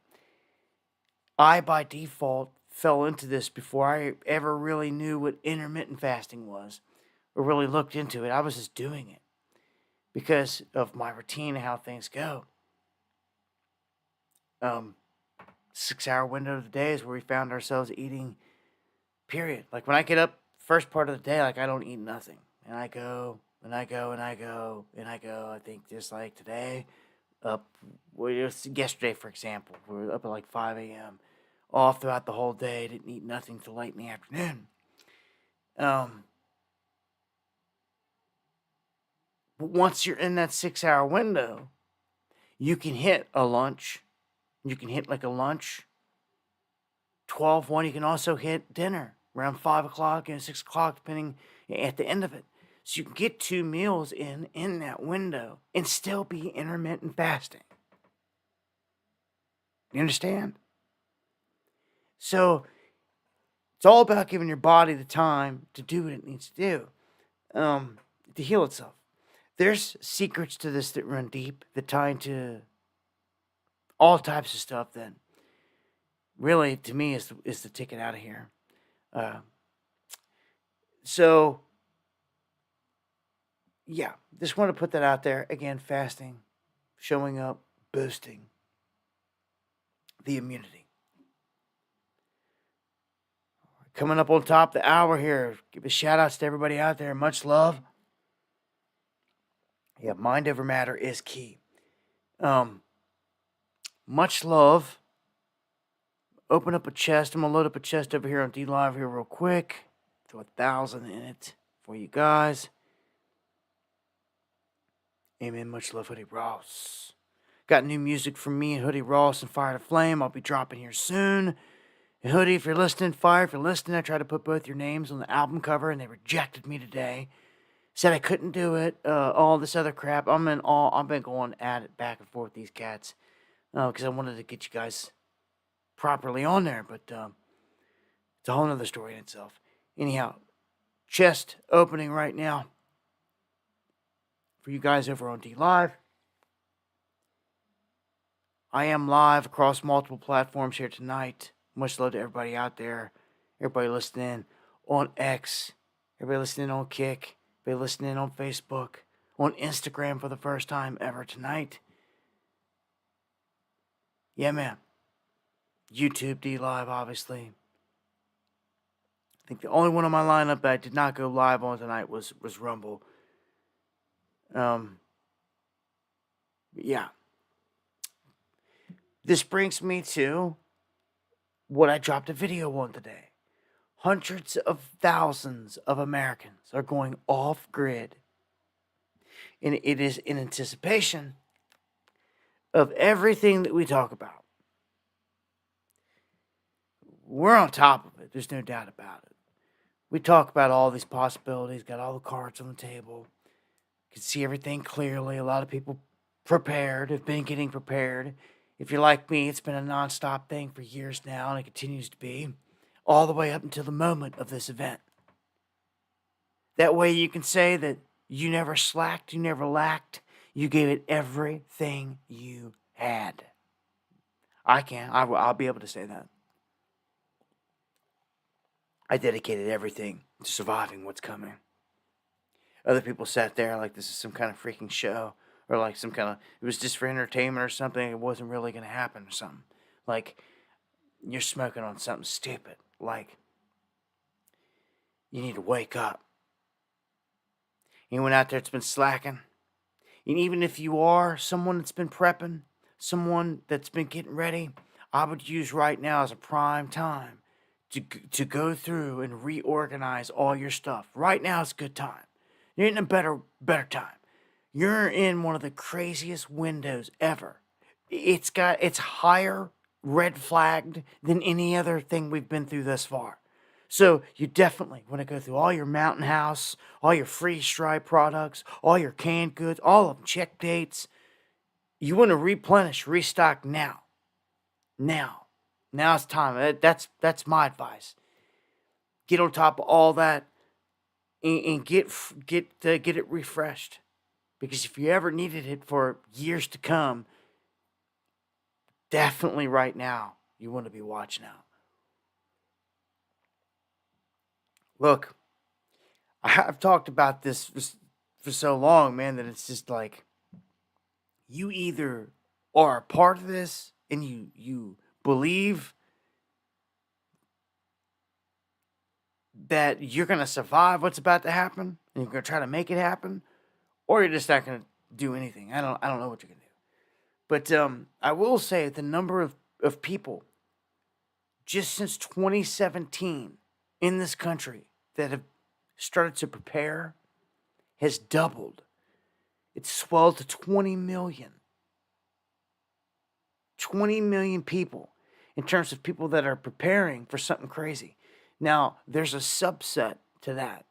I, by default, fell into this before I ever really knew what intermittent fasting was or really looked into it. I was just doing it because of my routine and how things go. 6-hour window of the day is where we found ourselves eating, period. Like when I get up, first part of the day, like I don't eat nothing. And I go, and I go, and I go, and I go. I think just like today, yesterday, for example, we were up at like 5 a.m. all throughout the whole day. Didn't eat nothing till late in the afternoon. But once you're in that 6-hour window, you can hit a lunch. You can hit like a lunch, 12-1. You can also hit dinner around 5 o'clock and 6 o'clock, depending at the end of it. So you can get 2 meals in that window and still be intermittent fasting. You understand? So it's all about giving your body the time to do what it needs to do, to heal itself. There's secrets to this that run deep, that tie into all types of stuff that really, to me, is the ticket out of here. So, yeah, just want to put that out there. Again, fasting, showing up, boosting the immunity. Coming up on top of the hour here, give a shout outs to everybody out there. Much love. Yeah, mind over matter is key. Much love. Open up a chest. I'm going to load up a chest over here on D-Live here real quick. Throw 1,000 in it for you guys. Amen. Much love, Hoodie Ross. Got new music from me and Hoodie Ross and Fire to Flame. I'll be dropping here soon. And Hoodie, if you're listening, Fire, if you're listening, I tried to put both your names on the album cover and they rejected me today. Said I couldn't do it. All this other crap. I've been going at it back and forth with these cats. Because I wanted to get you guys properly on there. But it's a whole other story in itself. Anyhow, chest opening right now for you guys over on D Live. I am live across multiple platforms here tonight. Much love to everybody out there. Everybody listening on X. Everybody listening on Kick. Everybody listening on Facebook. On Instagram for the first time ever tonight. Yeah, man. YouTube, D Live, obviously. I think the only one on my lineup that I did not go live on tonight was Rumble. Yeah. This brings me to what I dropped a video on today. Hundreds of thousands of Americans are going off grid. And it is in anticipation of everything that we talk about. We're on top of it. There's no doubt about it. We talk about all these possibilities, got all the cards on the table, can see everything clearly. A lot of people prepared, have been getting prepared. If you're like me, it's been a nonstop thing for years now, and it continues to be, all the way up until the moment of this event. That way you can say that you never slacked, you never lacked, you gave it everything you had. I can. I'll be able to say that. I dedicated everything to surviving what's coming. Other people sat there like this is some kind of freaking show, or like some kind of, it was just for entertainment or something, it wasn't really going to happen or something. Like, you're smoking on something stupid. Like, you need to wake up. Anyone out there that's been slacking? And even if you are someone that's been prepping, someone that's been getting ready, I would use right now as a prime time to go through and reorganize all your stuff. Right now is a good time. You're in a better time. You're in one of the craziest windows ever. It's higher red flagged than any other thing we've been through thus far. So you definitely want to go through all your Mountain House, all your freeze stripe products, all your canned goods, all of them, check dates. You want to replenish, restock now. Now's time. That's my advice. Get on top of all that and get it refreshed. Because if you ever needed it for years to come, definitely right now you want to be watching out. Look, I've talked about this for so long, man, that it's just like, you either are a part of this and you believe that you're going to survive what's about to happen and you're going to try to make it happen, or you're just not going to do anything. I don't know what you're going to do. But I will say the number of people just since 2017 in this country that have started to prepare has doubled. It's swelled to 20 million. 20 million people in terms of people that are preparing for something crazy. Now, there's a subset to that.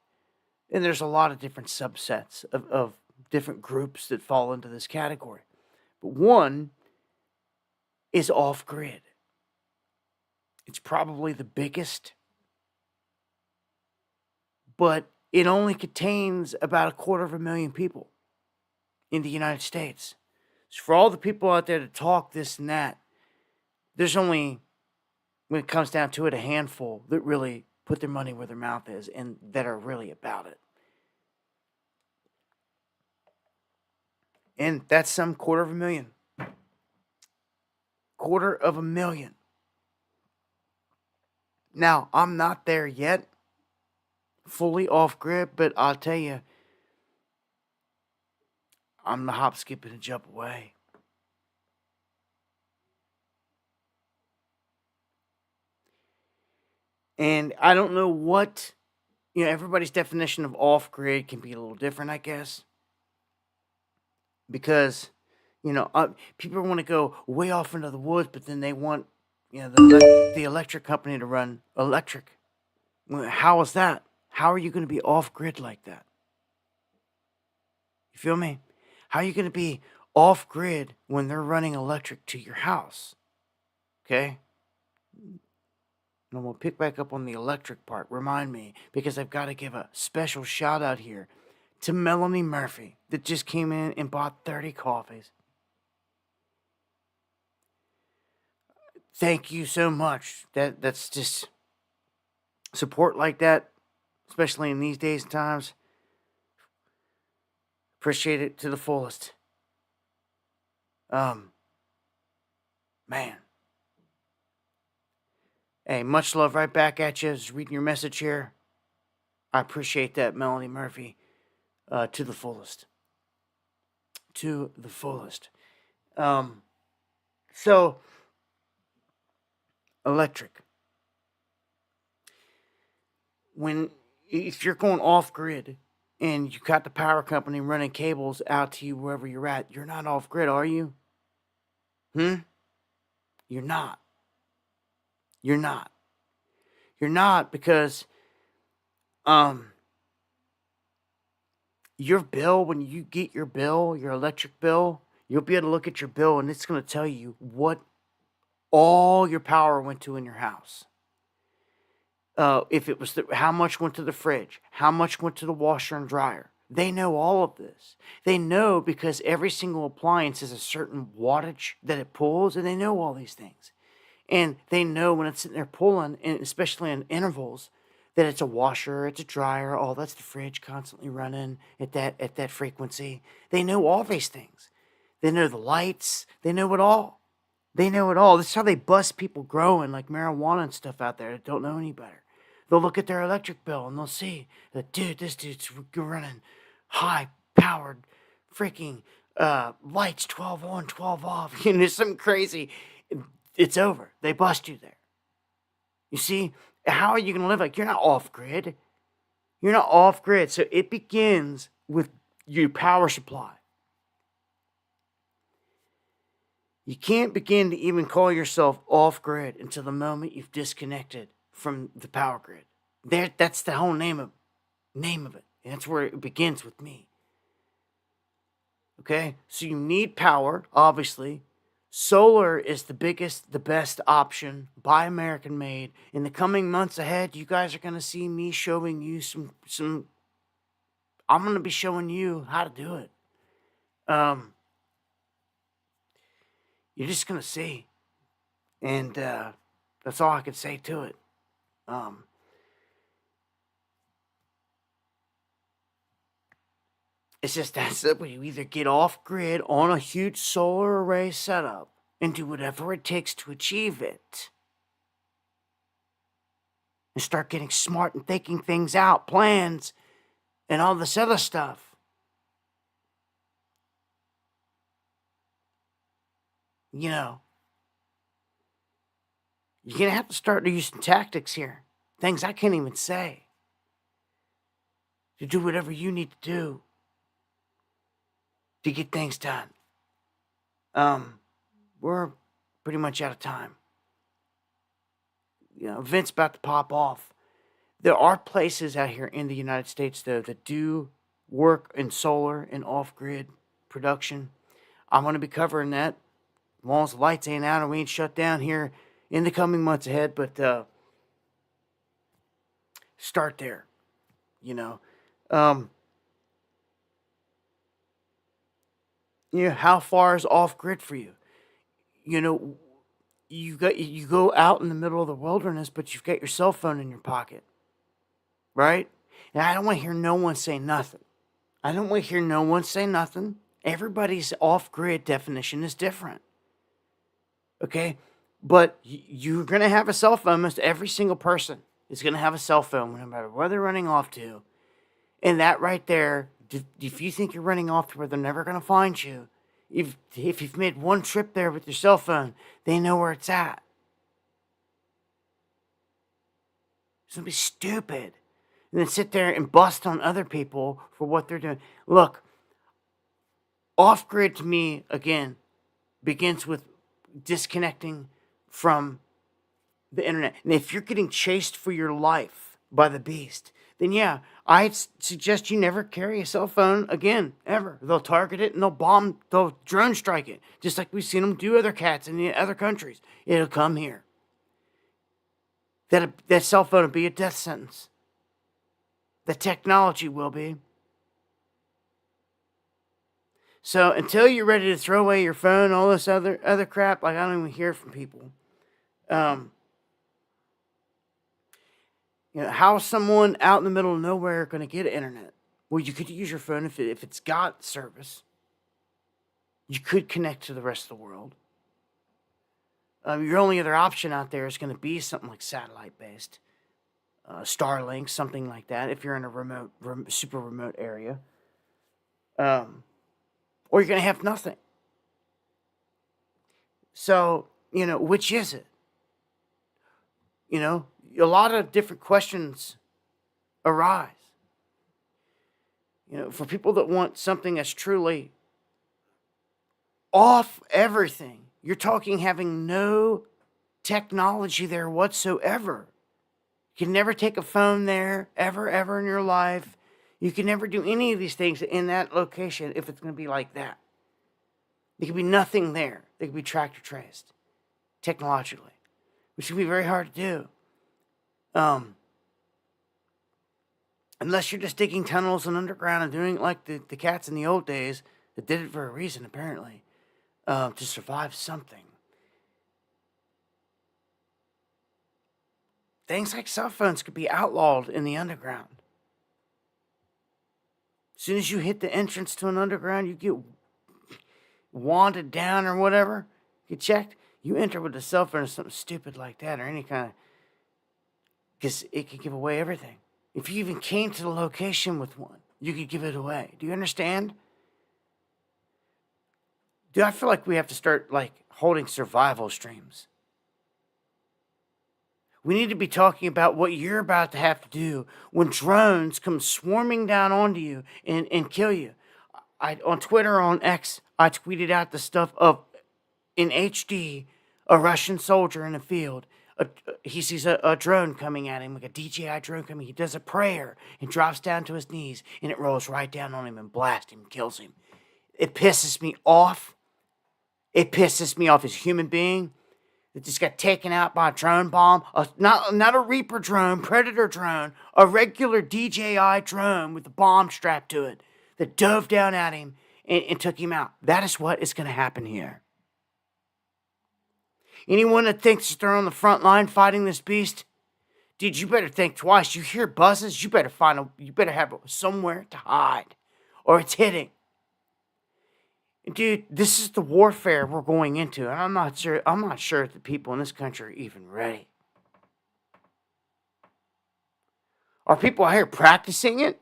And there's a lot of different subsets of different groups that fall into this category. But one is off-grid. It's probably the biggest, but it only contains about 250,000 people in the United States. So for all the people out there to talk this and that, there's only, when it comes down to it, a handful that really put their money where their mouth is and that are really about it. And that's some 250,000. 250,000. Now, I'm not there yet, fully off grid, but I'll tell you, I'm the hop, skip, and a jump away. And I don't know what, everybody's definition of off grid can be a little different, I guess. Because, people want to go way off into the woods, but then they want, the electric company to run electric. Well, how is that? How are you going to be off grid like that? You feel me? How are you going to be off grid when they're running electric to your house? Okay? And I'm going to pick back up on the electric part. Remind me, because I've got to give a special shout out here to Melanie Murphy that just came in and bought 30 coffees. Thank you so much. That's just support like that, especially in these days and times. Appreciate it to the fullest. Man. Hey, much love right back at you. Just reading your message here. I appreciate that, Melanie Murphy, to the fullest. To the fullest. So, electric. If you're going off grid and you got the power company running cables out to you wherever you're at, you're not off grid, are you? You're not. You're not. You're not, because your bill, when you get your bill, your electric bill, you'll be able to look at your bill and it's going to tell you what all your power went to in your house. If it was how much went to the fridge, how much went to the washer and dryer. They know all of this. They know because every single appliance has a certain wattage that it pulls, and they know all these things. And they know when it's sitting there pulling, and especially in intervals, that it's a washer, it's a dryer, oh, that's the fridge constantly running at that frequency. They know all these things. They know the lights. They know it all. They know it all. This is how they bust people growing like marijuana and stuff out there that don't know any better. They'll look at their electric bill and they'll see that, dude, this dude's running high-powered freaking lights, 12 on, 12 off. You know, something crazy. It's over. They bust you there. You see, how are you going to live like you're not off grid? You're not off grid. So it begins with your power supply. You can't begin to even call yourself off grid until the moment you've disconnected from the power grid. That's the whole name of it. And that's where it begins with me. Okay? So you need power, obviously. Solar is the biggest, the best option, Buy American made. In the coming months ahead, you guys are going to see me showing you some I'm going to be showing you how to do it. You're just going to see. And that's all I can say to it. It's just that simple. You either get off grid on a huge solar array setup and do whatever it takes to achieve it. And start getting smart and thinking things out, plans, and all this other stuff. You know, you're going to have to start using tactics here. Things I can't even say. To do whatever you need to do to get things done. We're pretty much out of time. You know, events about to pop off. There are places out here in the United States, though, that do work in solar and off-grid production. I'm going to be covering that. As long as the lights ain't out and we ain't shut down here in the coming months ahead, but start there, you know. You know, how far is off-grid for you? You know, you go out in the middle of the wilderness, but you've got your cell phone in your pocket, right? And I don't want to hear no one say nothing. Everybody's off-grid definition is different, okay? But you're going to have a cell phone. Almost every single person is going to have a cell phone, no matter where they're running off to. And that right there, if you think you're running off to where they're never going to find you, if you've made one trip there with your cell phone, they know where it's at. It's going to be stupid. And then sit there and bust on other people for what they're doing. Look, off-grid to me, again, begins with disconnecting from the internet. And if you're getting chased for your life by the beast, then yeah, I suggest you never carry a cell phone again, ever. They'll target it and they'll drone strike it, just like we've seen them do other cats in the other countries. It'll come here. that cell phone will be a death sentence. The technology will be. So until you're ready to throw away your phone, all this other crap, like I don't even hear from people. How is someone out in the middle of nowhere going to get internet? Well, you could use your phone if it's got service. You could connect to the rest of the world. Your only other option out there is going to be something like satellite-based, Starlink, something like that. If you're in a super remote area, or you're going to have nothing. So which is it? A lot of different questions arise. For people that want something that's truly off everything, you're talking having no technology there whatsoever. You can never take a phone there, ever in your life. You can never do any of these things in that location if it's going to be like that. There could be nothing there. They could be tracked or traced technologically, which can be very hard to do. Unless you're just digging tunnels and underground and doing it like the cats in the old days that did it for a reason, apparently, to survive something. Things like cell phones could be outlawed in the underground. As soon as you hit the entrance to an underground, you get wanded down or whatever, get checked, you enter with a cell phone or something stupid like that, or any kind of, because it could give away everything. If you even came to the location with one, you could give it away. Do you understand? Dude, I feel like we have to start holding survival streams. We need to be talking about what you're about to have to do when drones come swarming down onto you and kill you. On Twitter, on X, I tweeted out the stuff of, in HD, a Russian soldier in the field. He sees a drone coming at him, like a DJI drone coming. He does a prayer and drops down to his knees, and it rolls right down on him and blasts him, kills him. It pisses me off. It pisses me off as a human being that just got taken out by a drone bomb. Not a Reaper drone, Predator drone, a regular DJI drone with a bomb strapped to it that dove down at him and took him out. That is what is going to happen here. Anyone that thinks that they're on the front line fighting this beast, dude, you better think twice. You hear buzzes, you better have somewhere to hide, or it's hitting. Dude, this is the warfare we're going into, and I'm not sure if the people in this country are even ready. Are people out here practicing it?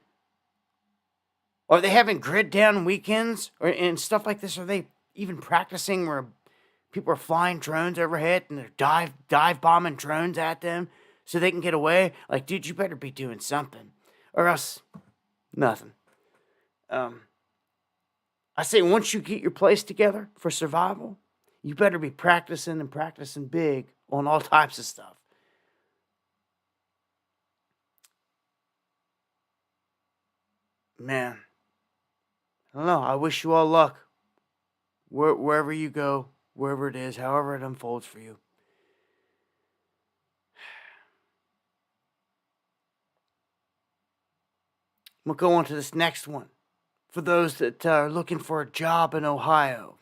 Are they having grid down weekends and stuff like this? Are they even practicing where people are flying drones overhead and they're dive bombing drones at them so they can get away? Like, dude, you better be doing something, or else nothing. I say once you get your place together for survival, you better be practicing big on all types of stuff. Man, I don't know. I wish you all luck. Wherever you go, wherever it is, however it unfolds for you. We'll go on to this next one. For those that are looking for a job in Ohio,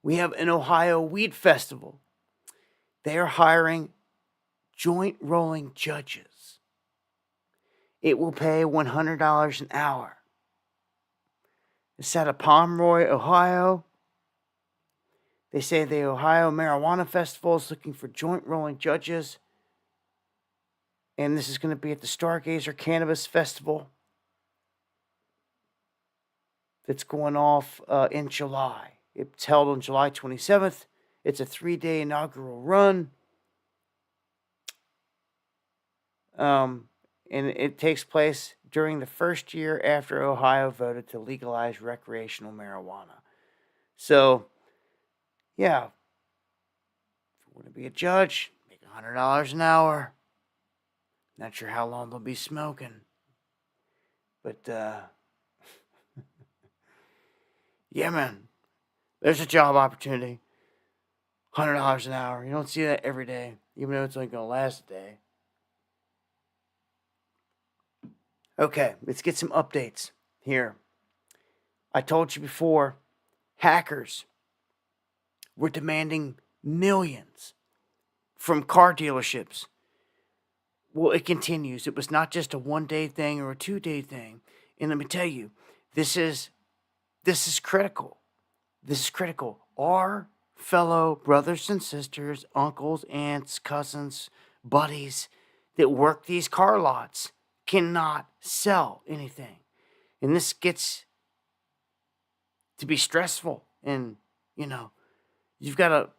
we have an Ohio Weed Festival. They are hiring joint rolling judges. It will pay $100 an hour. It's at Pomeroy, Ohio. They say the Ohio Marijuana Festival is looking for joint rolling judges. And this is going to be at the Stargazer Cannabis Festival. That's going off in July. It's held on July 27th. It's a 3-day inaugural run. And it takes place during the first year after Ohio voted to legalize recreational marijuana. So, yeah, if you want to be a judge, make $100 an hour. Not sure how long they'll be smoking. But, yeah, man, there's a job opportunity. $100 an hour. You don't see that every day, even though it's only going to last a day. Okay, let's get some updates here. I told you before, hackers were demanding millions from car dealerships. Well, it continues. It was not just a 1-day thing or a 2-day thing. And let me tell you, this is critical. This is critical. Our fellow brothers and sisters, uncles, aunts, cousins, buddies that work these car lots cannot sell anything. And this gets to be stressful. And, you've got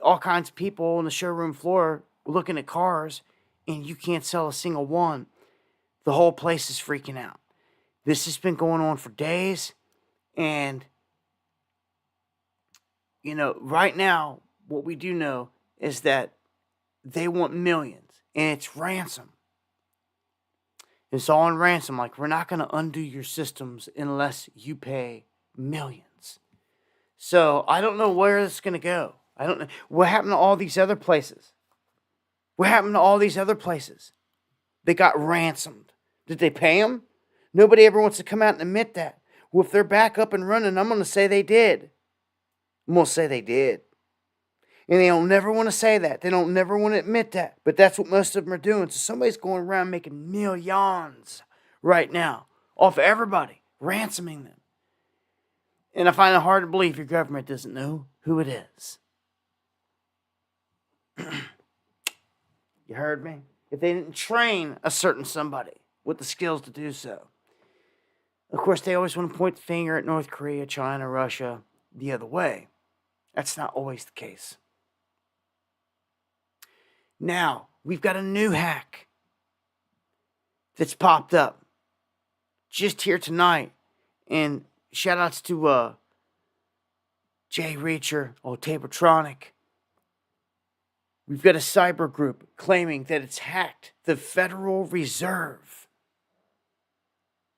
all kinds of people on the showroom floor looking at cars, and you can't sell a single one. The whole place is freaking out. This has been going on for days, and right now, what we do know is that they want millions, and it's ransom. It's all in ransom. Like, we're not going to undo your systems unless you pay millions. So I don't know where this is going to go. I don't know. What happened to all these other places? What happened to all these other places? They got ransomed. Did they pay them? Nobody ever wants to come out and admit that. Well, if they're back up and running, I'm going to say they did. I'm going to say they did. And they don't never want to say that. They don't never want to admit that. But that's what most of them are doing. So somebody's going around making millions right now off of everybody, ransoming them. And I find it hard to believe your government doesn't know who it is. You heard me? If they didn't train a certain somebody with the skills to do so. Of course, they always want to point the finger at North Korea, China, Russia, the other way. That's not always the case. Now, we've got a new hack that's popped up just here tonight. And shout outs to Jay Reacher, old Tabertronic. We've got a cyber group claiming that it's hacked the Federal Reserve.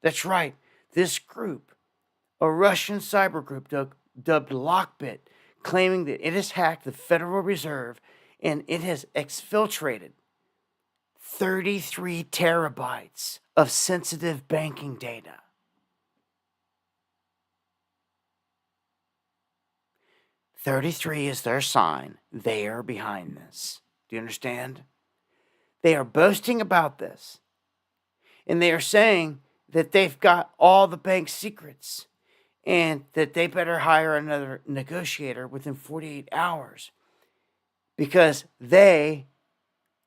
That's right. This group, a Russian cyber group dubbed Lockbit, claiming that it has hacked the Federal Reserve and it has exfiltrated 33 terabytes of sensitive banking data. $33 is their sign. They are behind this. Do you understand? They are boasting about this. And they are saying that they've got all the bank secrets and that they better hire another negotiator within 48 hours because they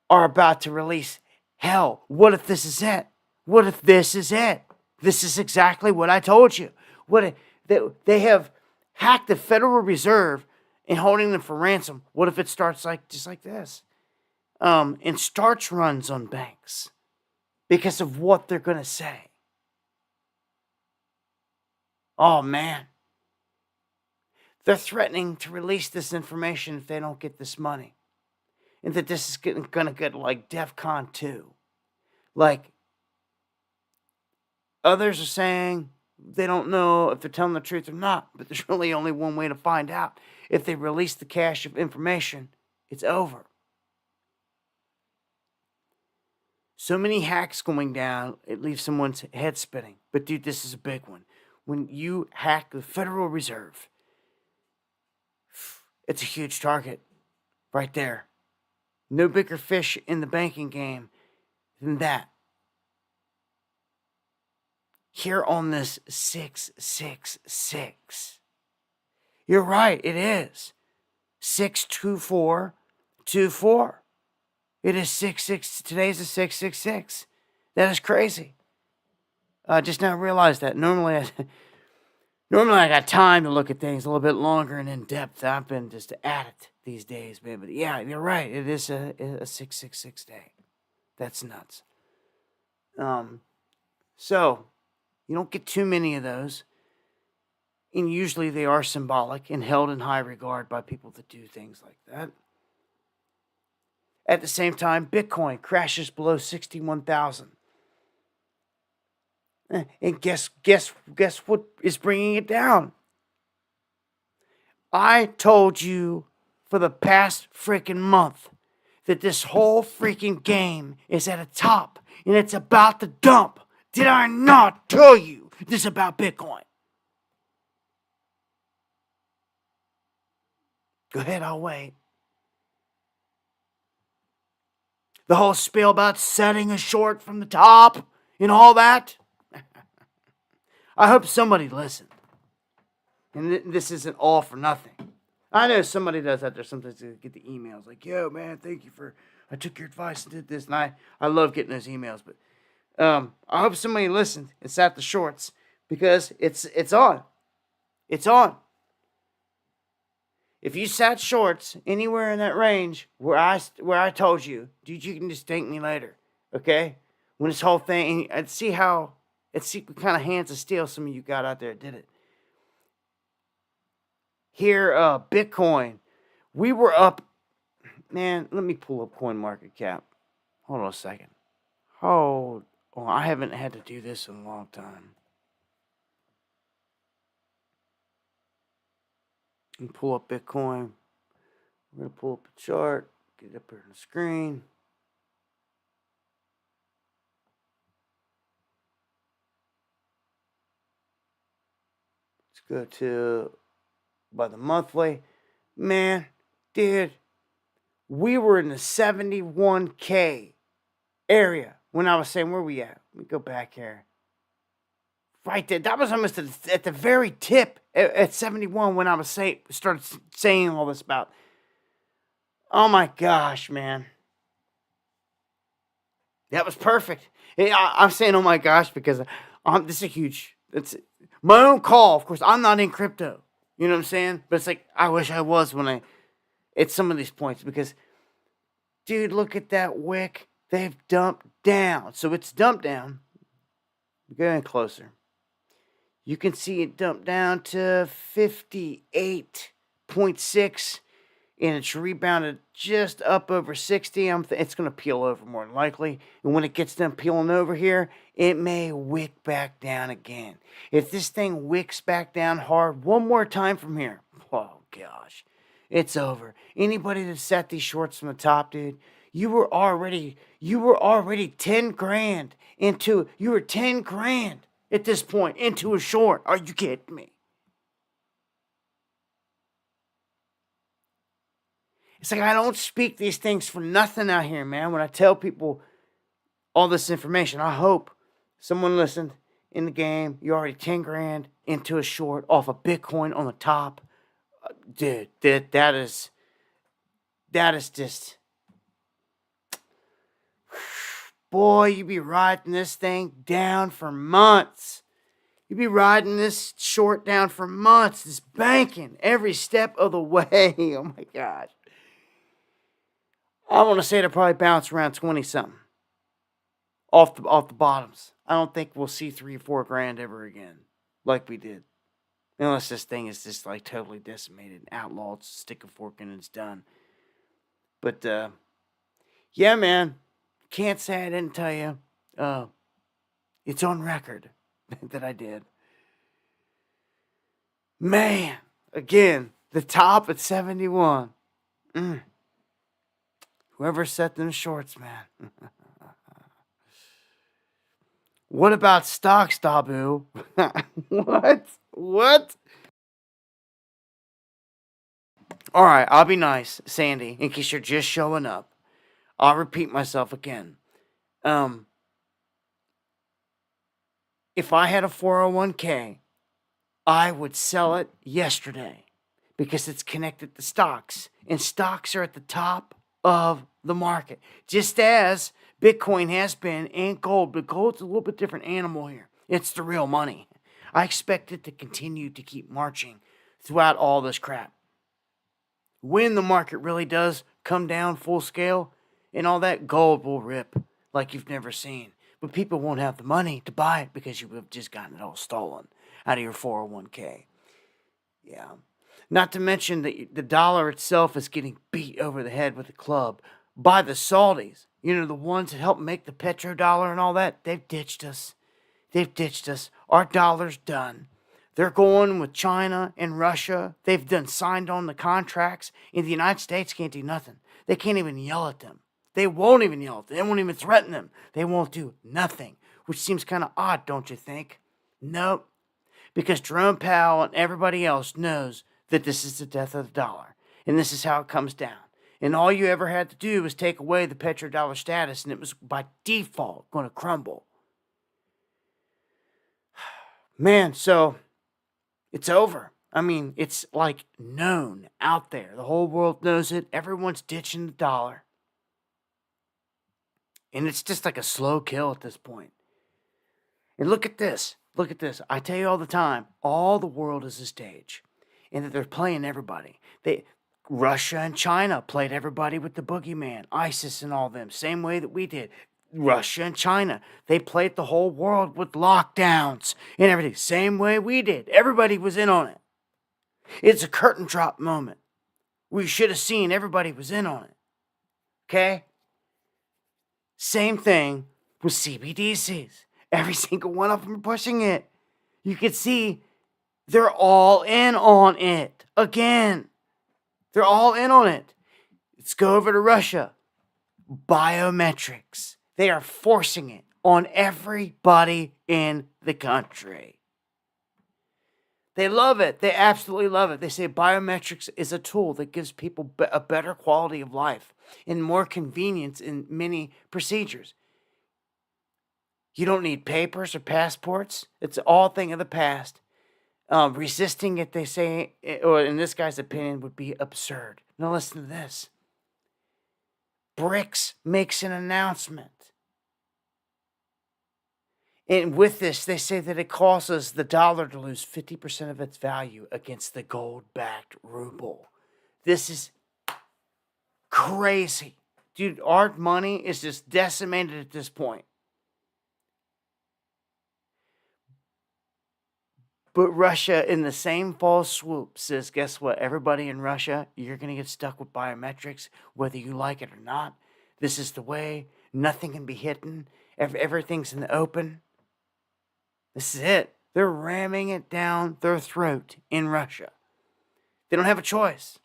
are about to release hell. What if this is it? What if this is it? This is exactly what I told you. They have hacked the Federal Reserve and holding them for ransom. What if it starts just like this? And starts runs on banks because of what they're going to say. Oh, man. They're threatening to release this information if they don't get this money. And that this is going to get like DEFCON 2. Like, others are saying they don't know if they're telling the truth or not. But there's really only one way to find out. If they release the cache of information, it's over. So many hacks going down, it leaves someone's head spinning. But dude, this is a big one. When you hack the Federal Reserve, it's a huge target right there. No bigger fish in the banking game than that. Here on this 666. You're right, it is. 62424. It is 66. Today's a 666. That is crazy. I just now realized that. Normally I got time to look at things a little bit longer and in depth. I've been just at it these days, man. But yeah, you're right. It is a 666 day. That's nuts. So you don't get too many of those. And usually they are symbolic and held in high regard by people that do things like that. At the same time, Bitcoin crashes below 61,000. And guess what is bringing it down? I told you for the past freaking month that this whole freaking game is at a top and it's about to dump. Did I not tell you this about Bitcoin? Go ahead, I'll wait. The whole spiel about setting a short from the top and all that. I hope somebody listened. And this isn't all for nothing. I know somebody does that. There's sometimes they get the emails like, yo, man, thank you for, I took your advice and did this. And I love getting those emails. But I hope somebody listened and sat the shorts because it's on. It's on. If you sat shorts anywhere in that range where I told you, dude, you can just thank me later, okay? When this whole thing, I'd see what kind of hands of steel some of you got out there did it. Here, Bitcoin, we were up, man, let me pull up CoinMarketCap. Hold on a second. Hold on, I haven't had to do this in a long time. And pull up Bitcoin. We're going to pull up a chart, get it up here on the screen. Let's go to by the monthly. Man, dude, we were in the 71K area when I was saying, where we at? Let me go back here. Right there. That was almost at the very tip at 71 when I was started saying all this about. Oh my gosh, man. That was perfect. I'm saying oh my gosh because this is a huge. It's my own call. Of course, I'm not in crypto. You know what I'm saying? But it's like I wish I was when at some of these points because, dude, look at that wick. They've dumped down. So it's dumped down. We're getting closer. You can see it dumped down to 58.6, and it's rebounded just up over 60. It's going to peel over more than likely. And when it gets done peeling over here, it may wick back down again. If this thing wicks back down hard one more time from here, oh gosh, it's over. Anybody that set these shorts from the top, dude, you were already 10 grand into, you were 10 grand at this point into a short. Are you kidding me? It's like I don't speak these things for nothing out here, man. When I tell people all this information, I hope someone listened in the game. You're already 10 grand into a short off of Bitcoin on the top. Dude, that is just, boy, you be riding this thing down for months. You be riding this short down for months. This banking every step of the way. Oh my gosh. I want to say it'll probably bounce around 20 something off the bottoms. I don't think we'll see 3 or 4 grand ever again like we did. Unless this thing is just like totally decimated and outlawed, stick a fork in and it's done. But yeah, man, can't say I didn't tell you. It's on record that I did. Man, again, the top at 71. Whoever set them shorts, man. What about stocks, Dabu? What? All right, I'll be nice, Sandy, in case you're just showing up. I'll repeat myself again. If I had a 401k, I would sell it yesterday because it's connected to stocks, and stocks are at the top of the market, just as Bitcoin has been and gold, but gold's a little bit different animal here. It's the real money. I expect it to continue to keep marching throughout all this crap. When the market really does come down full scale and all that, gold will rip like you've never seen. But people won't have the money to buy it because you have just gotten it all stolen out of your 401k. Yeah. Not to mention that the dollar itself is getting beat over the head with a club by the Saudis. You know, the ones that help make the petrodollar and all that. They've ditched us. Our dollar's done. They're going with China and Russia. They've signed on the contracts, and the United States can't do nothing. They can't even yell at them. They won't even yell at them. They won't even threaten them. They won't do nothing, which seems kind of odd, don't you think? Nope. Because Jerome Powell and everybody else knows that this is the death of the dollar, and this is how it comes down. And all you ever had to do was take away the petrodollar status, and it was by default going to crumble. Man, so it's over. I mean, it's like known out there. The whole world knows it. Everyone's ditching the dollar. And it's just like a slow kill at this point. And look at this. Look at this. I tell you all the time, all the world is a stage. And that they're playing everybody. Russia and China played everybody with the boogeyman, ISIS and all them, same way that we did. Russia and China, they played the whole world with lockdowns and everything, same way we did. Everybody was in on it. It's a curtain drop moment. We should have seen everybody was in on it. Okay? Same thing with CBDCs. Every single one of them are pushing it. You can see they're all in on it. Again, they're all in on it. Let's go over to Russia. Biometrics. They are forcing it on everybody in the country. They love it. They absolutely love it. They say biometrics is a tool that gives people a better quality of life and more convenience in many procedures. You don't need papers or passports. It's all thing of the past. Resisting it, they say, or in this guy's opinion, would be absurd. Now listen to this. BRICS makes an announcement. And with this, they say that it causes the dollar to lose 50% of its value against the gold-backed ruble. This is crazy. Dude, our money is just decimated at this point. But Russia, in the same false swoop, says, guess what? Everybody in Russia, you're going to get stuck with biometrics, whether you like it or not. This is the way. Nothing can be hidden. Everything's in the open. This is it. They're ramming it down their throat in Russia. They don't have a choice.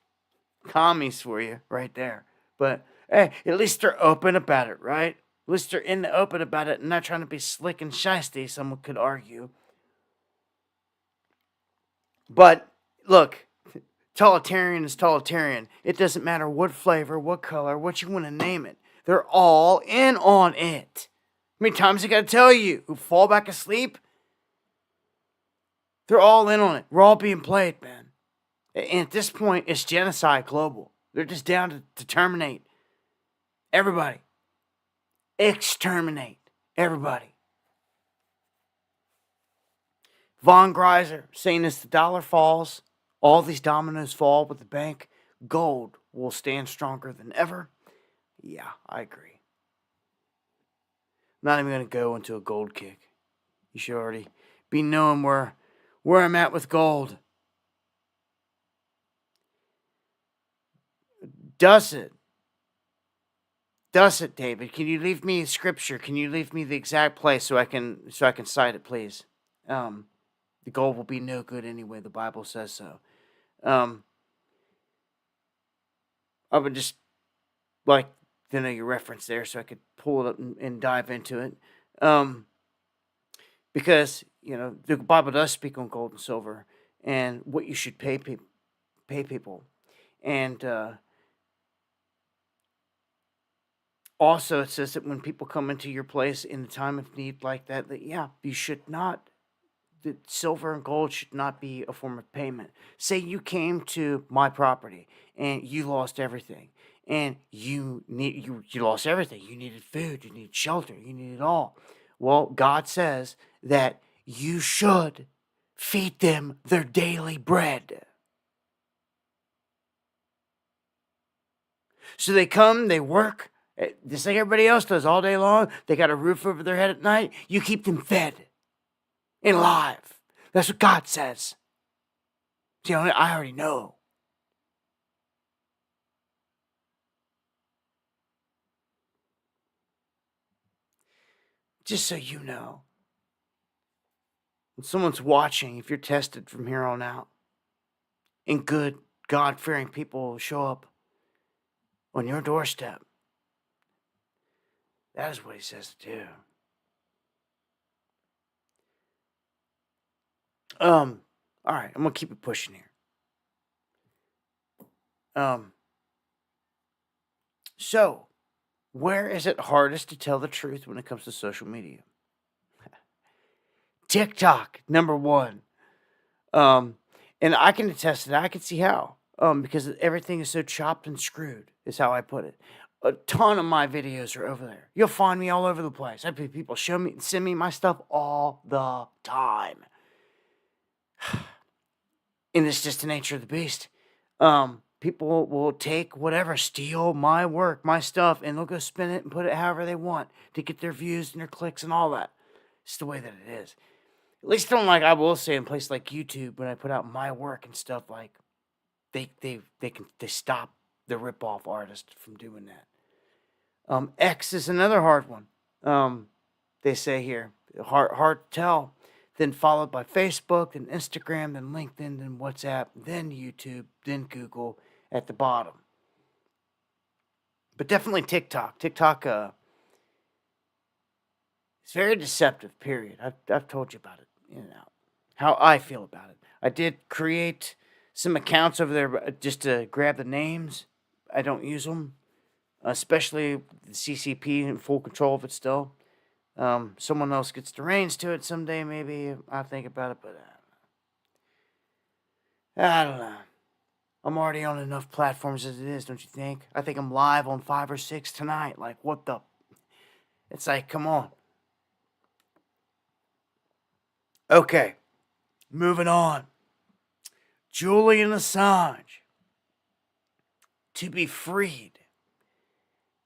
Commies for you right there. But hey, at least they're open about it, right? At least they're in the open about it and not trying to be slick and shysty, someone could argue. But look, totalitarian is totalitarian. It doesn't matter what flavor, what color, what you want to name it. They're all in on it. How many times I got to tell you who fall back asleep? They're all in on it. We're all being played, man. And at this point, it's genocide global. They're just down to terminate everybody. Exterminate everybody. Von Greiser saying as the dollar falls, all these dominoes fall with the bank, gold will stand stronger than ever. Yeah, I agree. I'm not even going to go into a gold kick. You should already be knowing where I'm at with gold. Does it, David? Can you leave me scripture? Can you leave me the exact place so I can cite it, please? The gold will be no good anyway. The Bible says so. I would just like to know your reference there so I could pull it up and dive into it. Because, the Bible does speak on gold and silver and what you should pay people. And also it says that when people come into your place in a time of need like that, you should not, the silver and gold should not be a form of payment. Say you came to my property and you lost everything. And you lost everything. You needed food, you needed shelter, you needed all. Well, God says that you should feed them their daily bread. So they come, they work, just like everybody else does all day long. They got a roof over their head at night. You keep them fed and alive. That's what God says. See, I already know. Just so you know. when someone's watching, if you're tested from here on out, and good, God-fearing people will show up on your doorstep, that is what he says to do. All right, I'm gonna keep it pushing here. So, where is it hardest to tell the truth when it comes to social media? TikTok, number one. And I can attest to that. I can see how. Because everything is so chopped and screwed, is how I put it. A ton of my videos are over there. You'll find me all over the place. I have people send me my stuff all the time. And it's just the nature of the beast. People will take whatever, steal my work, my stuff, and they'll go spin it and put it however they want to get their views and their clicks and all that. It's the way that it is. At least I will say in places like YouTube, when I put out my work and stuff, like they stop the rip-off artist from doing that. X is another hard one. They say here, hard to tell. Then followed by Facebook, then Instagram, then LinkedIn, then WhatsApp, then YouTube, then Google at the bottom. But definitely TikTok. TikTok, it's very deceptive, period. I've told you about it, how I feel about it. I did create some accounts over there just to grab the names. I don't use them, especially the CCP in full control of it still. Someone else gets the reins to it someday, maybe. I'll think about it, but I don't know. I'm already on enough platforms as it is, don't you think? I think I'm live on 5 or 6 tonight. Like, what the? It's like, come on. Okay, moving on. Julian Assange to be freed.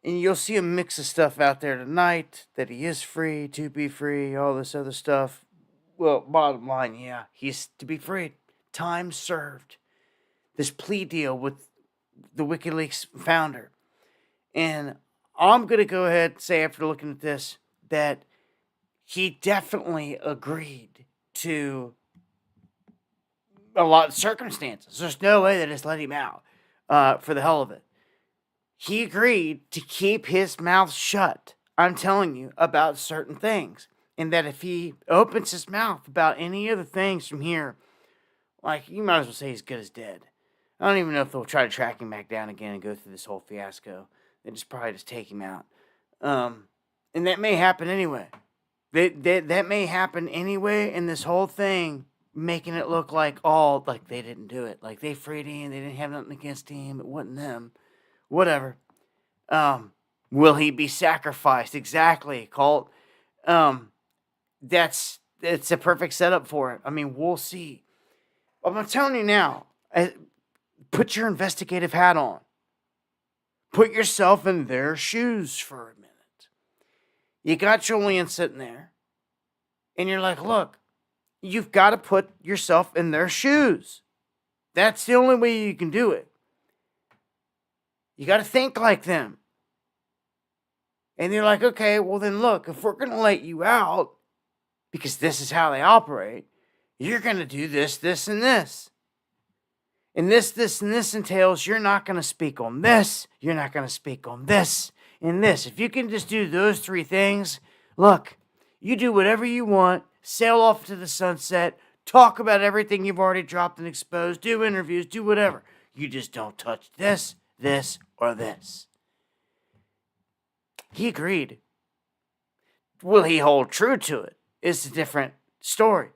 And you'll see a mix of stuff out there tonight, that he is free, to be free, all this other stuff. Well, bottom line, yeah, he's to be freed. Time served. This plea deal with the WikiLeaks founder. And I'm going to go ahead and say, after looking at this, that he definitely agreed to a lot of circumstances. There's no way they just let him out for the hell of it. He agreed to keep his mouth shut, I'm telling you, about certain things. And that if he opens his mouth about any other things from here, like, you might as well say he's good as dead. I don't even know if they'll try to track him back down again and go through this whole fiasco. They probably just take him out. And that may happen anyway. That may happen anyway, and this whole thing making it look like like they didn't do it. Like they freed him, they didn't have nothing against him, it wasn't them. Whatever. Will he be sacrificed? Exactly, Colt. It's a perfect setup for it. I mean, we'll see. I'm telling you now, put your investigative hat on. Put yourself in their shoes for a minute. You got Julian sitting there, and you're like, look, you've got to put yourself in their shoes. That's the only way you can do it. You got to think like them. And you're like, okay, well then look, if we're going to let you out, because this is how they operate, you're going to do this, this, and this. And this, and this entails you're not going to speak on this, you're not going to speak on this, and this. If you can just do those 3 things, look, you do whatever you want, sail off to the sunset, talk about everything you've already dropped and exposed, do interviews, do whatever. You just don't touch this, this, or this. He agreed. Will he hold true to it? It's a different story.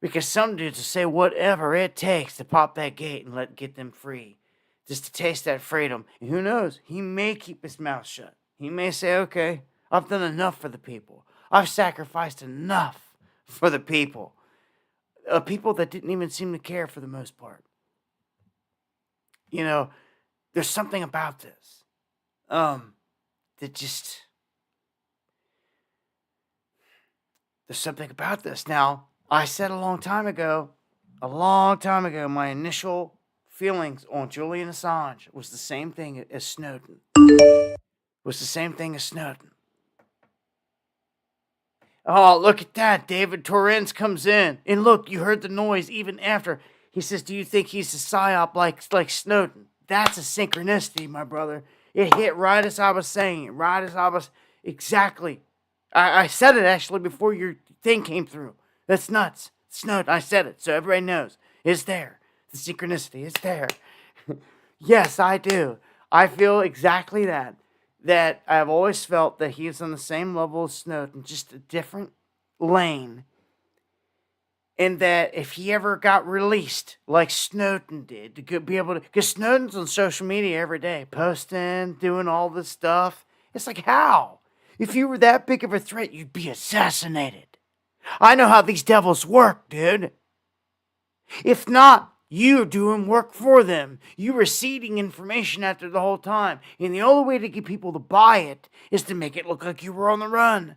Because some dudes will say whatever it takes to pop that gate and get them free. Just to taste that freedom. And who knows? He may keep his mouth shut. He may say, okay, I've done enough for the people. I've sacrificed enough for the people. People that didn't even seem to care for the most part. You know, there's something about this. That just... There's something about this. Now, I said a long time ago, my initial feelings on Julian Assange was the same thing as Snowden. Oh, look at that. David Torrens comes in. And look, you heard the noise even after. He says, do you think he's a psyop like Snowden? That's a synchronicity, my brother. It hit right as I was saying it. Right as I was... Exactly. I said it, actually, before your thing came through. That's nuts. Snowden, I said it, so everybody knows. It's there. The synchronicity is there. Yes, I do. I feel exactly that. That I've always felt that he is on the same level as Snowden, just a different lane. And that if he ever got released, like Snowden did, to be able to... Because Snowden's on social media every day, posting, doing all this stuff. It's like, how? If you were that big of a threat, you'd be assassinated. I know how these devils work, dude. If not, you're doing work for them. You were seeding information after the whole time. And the only way to get people to buy it is to make it look like you were on the run.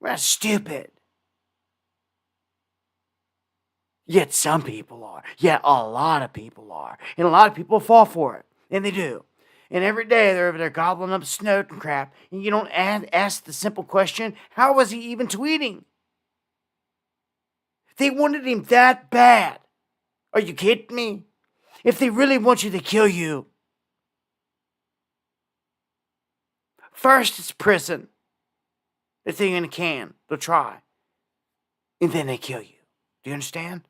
That's stupid. Yet some people are. Yet a lot of people are. And a lot of people fall for it. And they do. And every day they're over there gobbling up Snowden crap. And you don't ask the simple question, how was he even tweeting? They wanted him that bad. Are you kidding me? If they really want you to kill you, first it's prison. The thing in a can. They'll try. And then they kill you. Do you understand?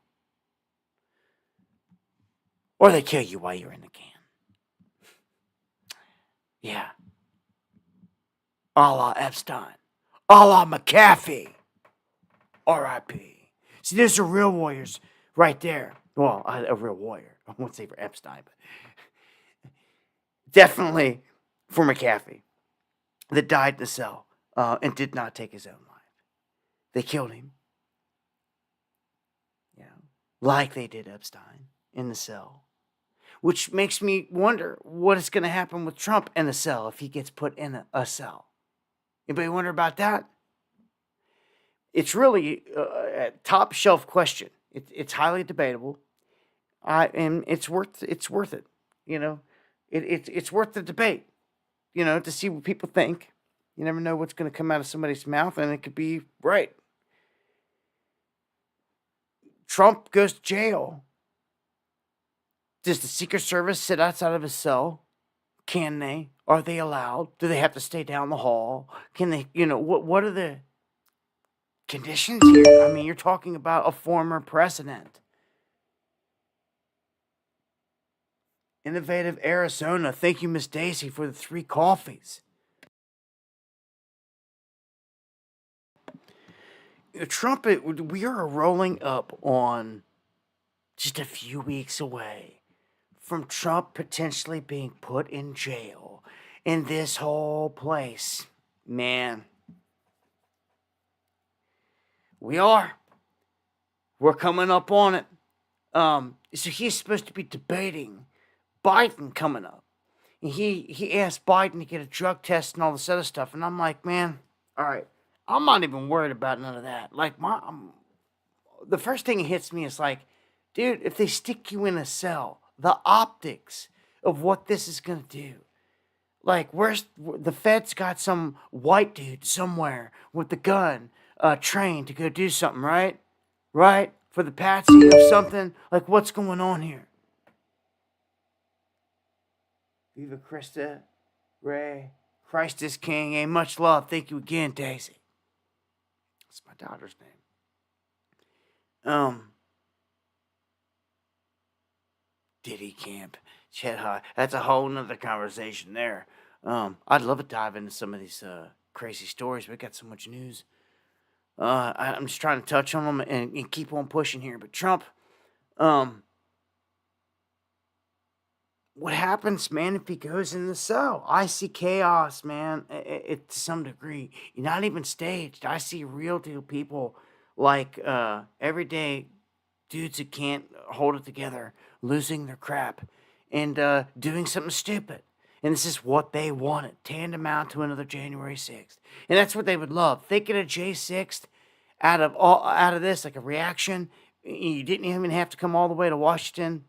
Or they kill you while you're in the can. Yeah. A la Epstein. A la McAfee. R.I.P. See, there's the real warriors right there. Well, a real warrior. I won't say for Epstein, but definitely for McAfee, that died in the cell and did not take his own life. They killed him. Yeah. Like they did Epstein in the cell. Which makes me wonder what is going to happen with Trump in the cell if he gets put in a cell. Anybody wonder about that? It's really a top shelf question. It's highly debatable, and it's worth it. You know, it's worth the debate. You know, to see what people think. You never know what's going to come out of somebody's mouth, and it could be right. Trump goes to jail. Does the Secret Service sit outside of his cell? Can they? Are they allowed? Do they have to stay down the hall? Can they, what are the conditions here? I mean, you're talking about a former president. Innovative Arizona. Thank you, Miss Daisy, for the 3 coffees. Trump, we are rolling up on just a few weeks away from Trump potentially being put in jail in this whole place. Man, we're coming up on it. So he's supposed to be debating Biden coming up. And he asked Biden to get a drug test and all this other stuff. And I'm like, man, all right, I'm not even worried about none of that. Like, the first thing that hits me is like, dude, if they stick you in a cell, the optics of what this is going to do. Like, where's the Fed's got some white dude somewhere with the gun trained to go do something, right? Right? For the patsy of something? Like, what's going on here? Viva Krista, Ray, Christ is King, and much love. Thank you again, Daisy. That's my daughter's name. Diddy Camp, Chet High. That's a whole nother conversation there. I'd love to dive into some of these crazy stories. We got so much news. I'm just trying to touch on them and keep on pushing here. But Trump, what happens, man, if he goes in the cell? I see chaos, man, to some degree. Not even staged. I see real deal people like everyday dudes who can't hold it together, losing their crap, and doing something stupid. And this is what they wanted, tantamount to another January 6th. And that's what they would love. Thinking a J6th out of this, like a reaction. You didn't even have to come all the way to Washington,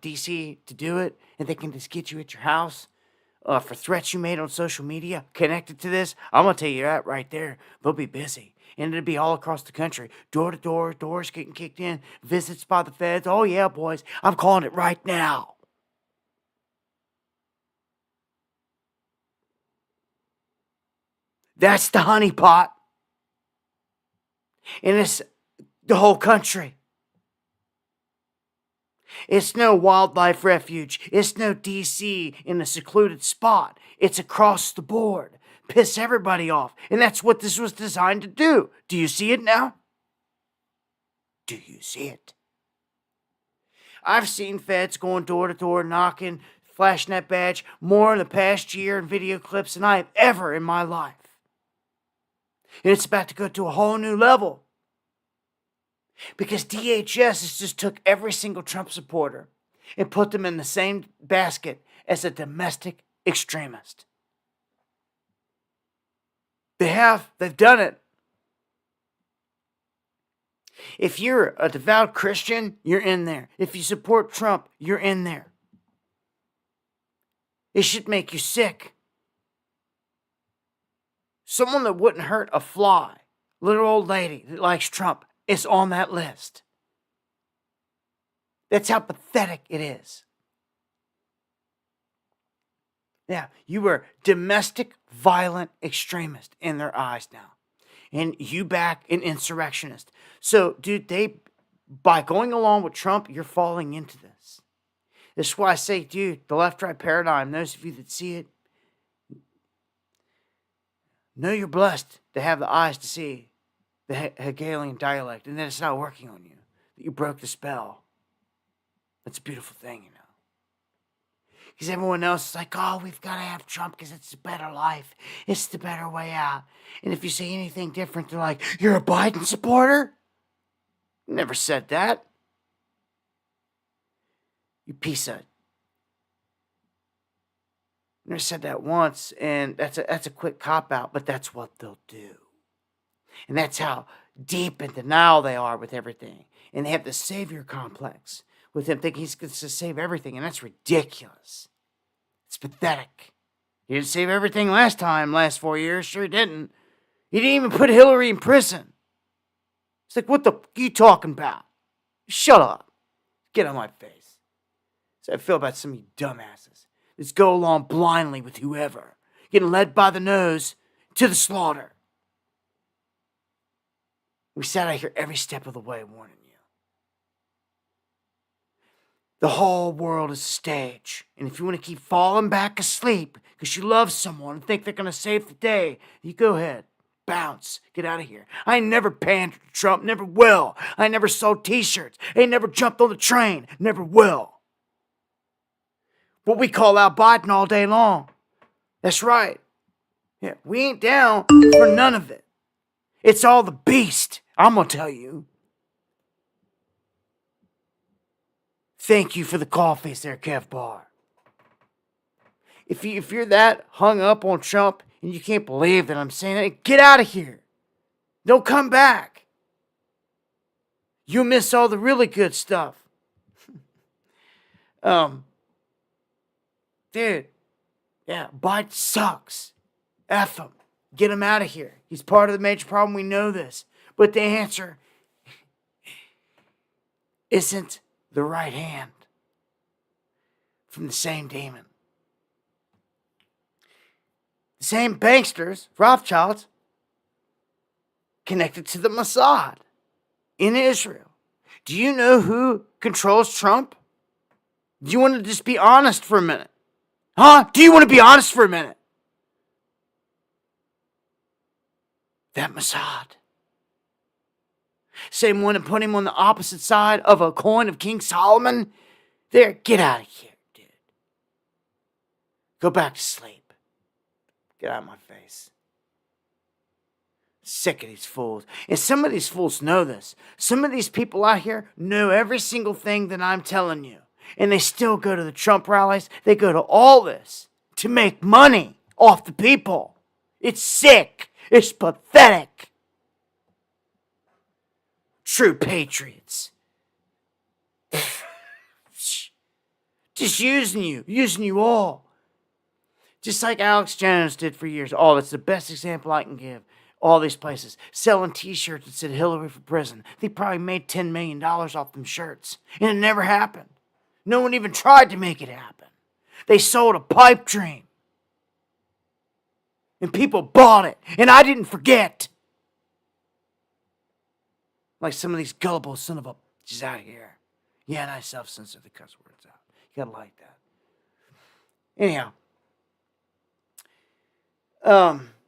D.C. to do it. And they can just get you at your house. for threats you made on social media connected to this, I'm going to tell you that right there. They'll be busy. And it'll be all across the country. Door to door, doors getting kicked in, visits by the feds. Oh, yeah, boys. I'm calling it right now. That's the honeypot. And it's the whole country. It's no wildlife refuge. It's no DC in a secluded spot. It's across the board. Piss everybody off. And that's what this was designed to do. Do you see it now? Do you see it? I've seen feds going door to door, knocking, flashing that badge more in the past year in video clips than I have ever in my life. And it's about to go to a whole new level. Because DHS has just took every single Trump supporter and put them in the same basket as a domestic extremist. They have. They've done it. If you're a devout Christian, you're in there. If you support Trump, you're in there. It should make you sick. Someone that wouldn't hurt a fly, little old lady that likes Trump, is on that list. That's how pathetic it is. Yeah, you were domestic violent extremist in their eyes now. And you back an insurrectionist. So, dude, by going along with Trump, you're falling into this. This is why I say, dude, the left-right paradigm, those of you that see it, know you're blessed to have the eyes to see the Hegelian dialect, and that it's not working on you, that you broke the spell. That's a beautiful thing, you know. Because everyone else is like, oh, we've got to have Trump because it's a better life. It's the better way out. And if you say anything different, they're like, you're a Biden supporter? Never said that. You piece of... Never said that once, and that's a quick cop-out, but that's what they'll do. And that's how deep in denial they are with everything. And they have the savior complex with him thinking he's going to save everything. And that's ridiculous. It's pathetic. He didn't save everything last 4 years. Sure he didn't. He didn't even put Hillary in prison. It's like, what the f*** are you talking about? Shut up. Get on my face. So I feel about some of you dumbasses. Just go along blindly with whoever. Getting led by the nose to the slaughter. We sat out here every step of the way warning you. The whole world is a stage. And if you want to keep falling back asleep because you love someone and think they're going to save the day, you go ahead. Bounce. Get out of here. I never pandered to Trump. Never will. I never sold t-shirts. I never jumped on the train. Never will. But we call out Biden all day long. That's right. Yeah, we ain't down for none of it. It's all the beast. I'm going to tell you. Thank you for the coffees there, Kev Barr. If you're that hung up on Trump and you can't believe that I'm saying that, get out of here. Don't come back. You'll miss all the really good stuff. Dude. Yeah, Biden sucks. F him. Get him out of here. He's part of the major problem. We know this. But the answer isn't the right hand from the same demon. The same banksters, Rothschilds, connected to the Mossad in Israel. Do you know who controls Trump? Do you want to just be honest for a minute? Huh? Do you want to be honest for a minute? That Mossad. Same one that put him on the opposite side of a coin of King Solomon. There, get out of here, dude. Go back to sleep. Get out of my face. Sick of these fools. And some of these fools know this. Some of these people out here know every single thing that I'm telling you. And they still go to the Trump rallies. They go to all this to make money off the people. It's sick. It's pathetic. True patriots. Just using you all. Just like Alex Jones did for years. Oh, that's the best example I can give. All these places selling t-shirts that said Hillary for president. They probably made $10 million off them shirts. And it never happened. No one even tried to make it happen. They sold a pipe dream. And people bought it. And I didn't forget. Like some of these gullible son of a bitches out here. Yeah, and I self-censor the cuss words out. You gotta like that. Anyhow.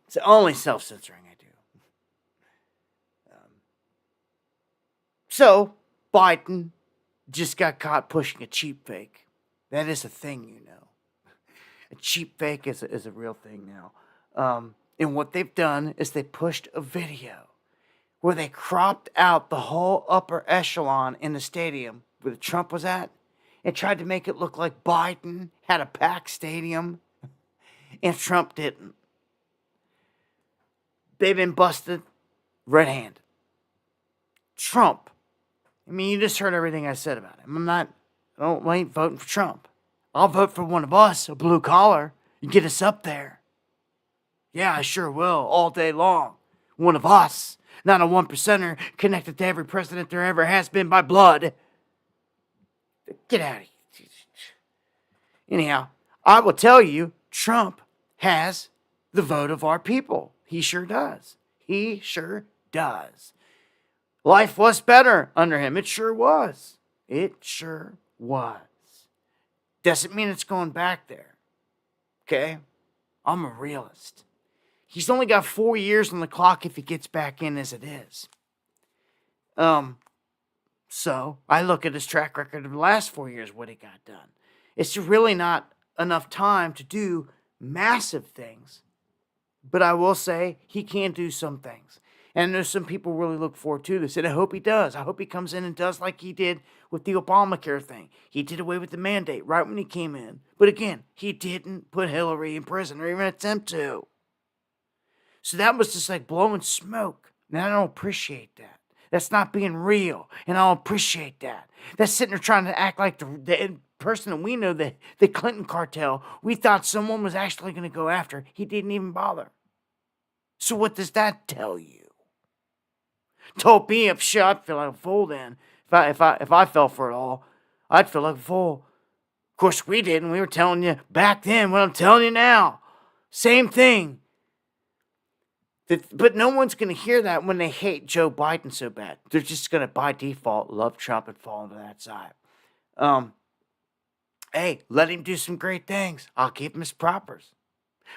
It's the only self-censoring I do. So, Biden just got caught pushing a cheap fake. That is a thing, you know. A cheap fake is a real thing now. And what they've done is they pushed a video where they cropped out the whole upper echelon in the stadium where Trump was at and tried to make it look like Biden had a packed stadium and Trump didn't. They've been busted red-handed. Trump. I mean, you just heard everything I said about him. I ain't voting for Trump. I'll vote for one of us, a blue collar. You get us up there. Yeah, I sure will, all day long. One of us. Not a 1%er connected to every president there ever has been by blood. Get out of here. Anyhow, I will tell you, Trump has the vote of our people. He sure does. He sure does. Life was better under him. It sure was. It sure was. Doesn't mean it's going back there. Okay? I'm a realist. He's only got 4 years on the clock if he gets back in as it is. So I look at his track record of the last 4 years, what he got done. It's really not enough time to do massive things. But I will say he can do some things. And I know some people really look forward to this. And I hope he does. I hope he comes in and does like he did with the Obamacare thing. He did away with the mandate right when he came in. But again, he didn't put Hillary in prison or even attempt to. So that was just like blowing smoke. And I don't appreciate that. That's not being real. And I don't appreciate that. That's sitting there trying to act like the person that we know, the Clinton cartel, we thought someone was actually going to go after. He didn't even bother. So what does that tell you? Told me if shit, I'd feel like a fool then. If I fell for it all, I'd feel like a fool. Of course we didn't. We were telling you back then what I'm telling you now. Same thing. But no one's going to hear that when they hate Joe Biden so bad. They're just going to, by default, love Trump and fall into that side. Hey, let him do some great things. I'll give him his propers.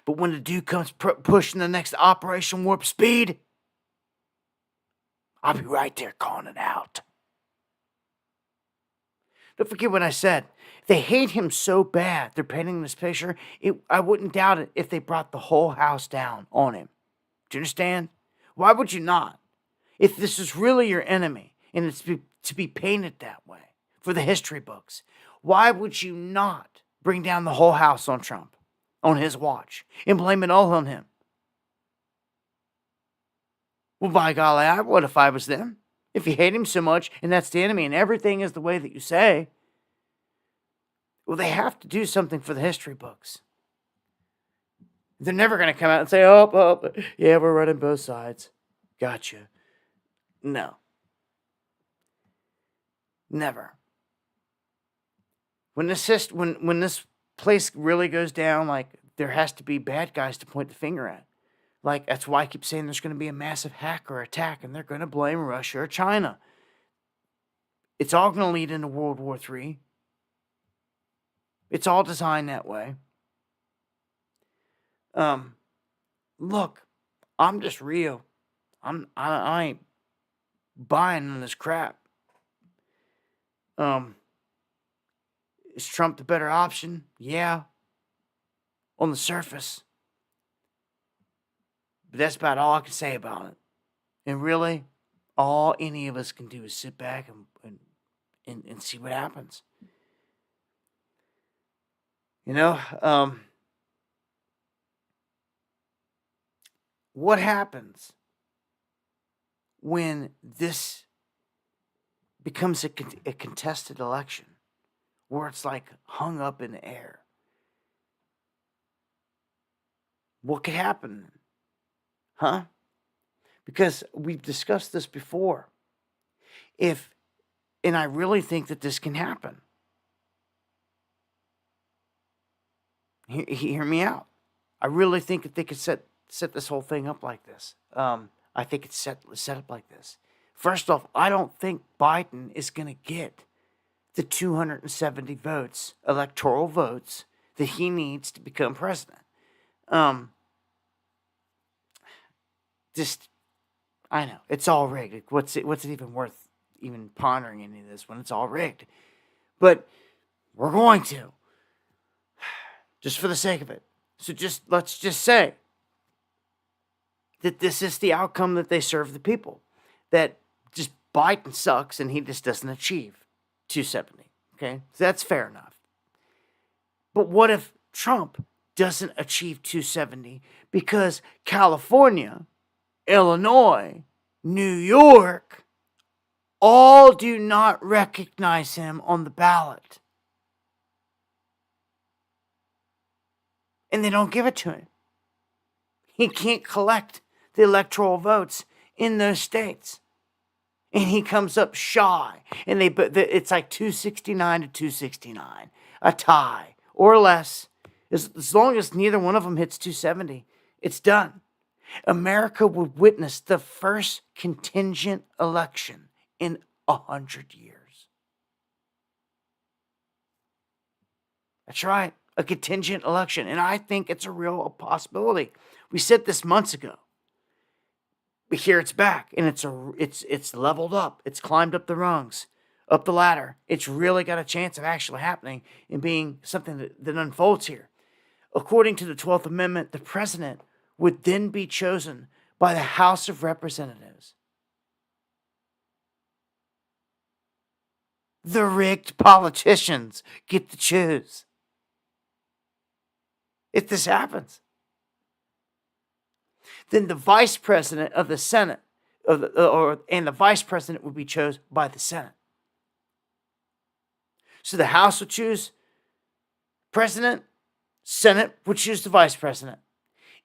But when the dude comes pushing the next Operation Warp Speed, I'll be right there calling it out. Don't forget what I said. They hate him so bad, they're painting this picture. I wouldn't doubt it if they brought the whole house down on him. Do you understand? Why would you not? If this is really your enemy, and it's to be painted that way for the history books, why would you not bring down the whole house on Trump, on his watch, and blame it all on him? Well, by golly, I would if I was them. If you hate him so much, and that's the enemy, and everything is the way that you say, well, they have to do something for the history books. They're never going to come out and say, oh, yeah, we're running both sides. Gotcha. No. Never. When this place really goes down, like, there has to be bad guys to point the finger at. Like, that's why I keep saying there's going to be a massive hacker attack, and they're going to blame Russia or China. It's all going to lead into World War III. It's all designed that way. Look, I'm just real. I ain't buying on this crap. Is Trump the better option? Yeah. On the surface. But that's about all I can say about it. And really, all any of us can do is sit back and see what happens. You know, what happens when this becomes a contested election, where it's like hung up in the air? What could happen? Huh? Because we've discussed this before. And I really think that this can happen. Hear me out. I really think that they could set this whole thing up like this. I think it's set up like this. First off, I don't think Biden is going to get the 270 votes, electoral votes, that he needs to become president. Just, I know it's all rigged. What's it even worth even pondering any of this when it's all rigged? But we're going to, just for the sake of it. So let's just say that this is the outcome that they serve the people. That just Biden sucks and he just doesn't achieve 270. Okay, so that's fair enough. But what if Trump doesn't achieve 270 because California, Illinois, New York all do not recognize him on the ballot? And they don't give it to him. He can't collect the electoral votes in those states. And he comes up shy. And it's like 269 to 269. A tie or less. As long as neither one of them hits 270, it's done. America would witness the first contingent election in 100 years. That's right, a contingent election. And I think it's a real possibility. We said this months ago. But here it's back, and it's leveled up. It's climbed up the rungs, up the ladder. It's really got a chance of actually happening and being something that unfolds here. According to the 12th Amendment, the president would then be chosen by the House of Representatives. The rigged politicians get to choose if this happens. Then the vice president of the Senate, and the vice president would be chosen by the Senate. So the House would choose president, Senate would choose the vice president.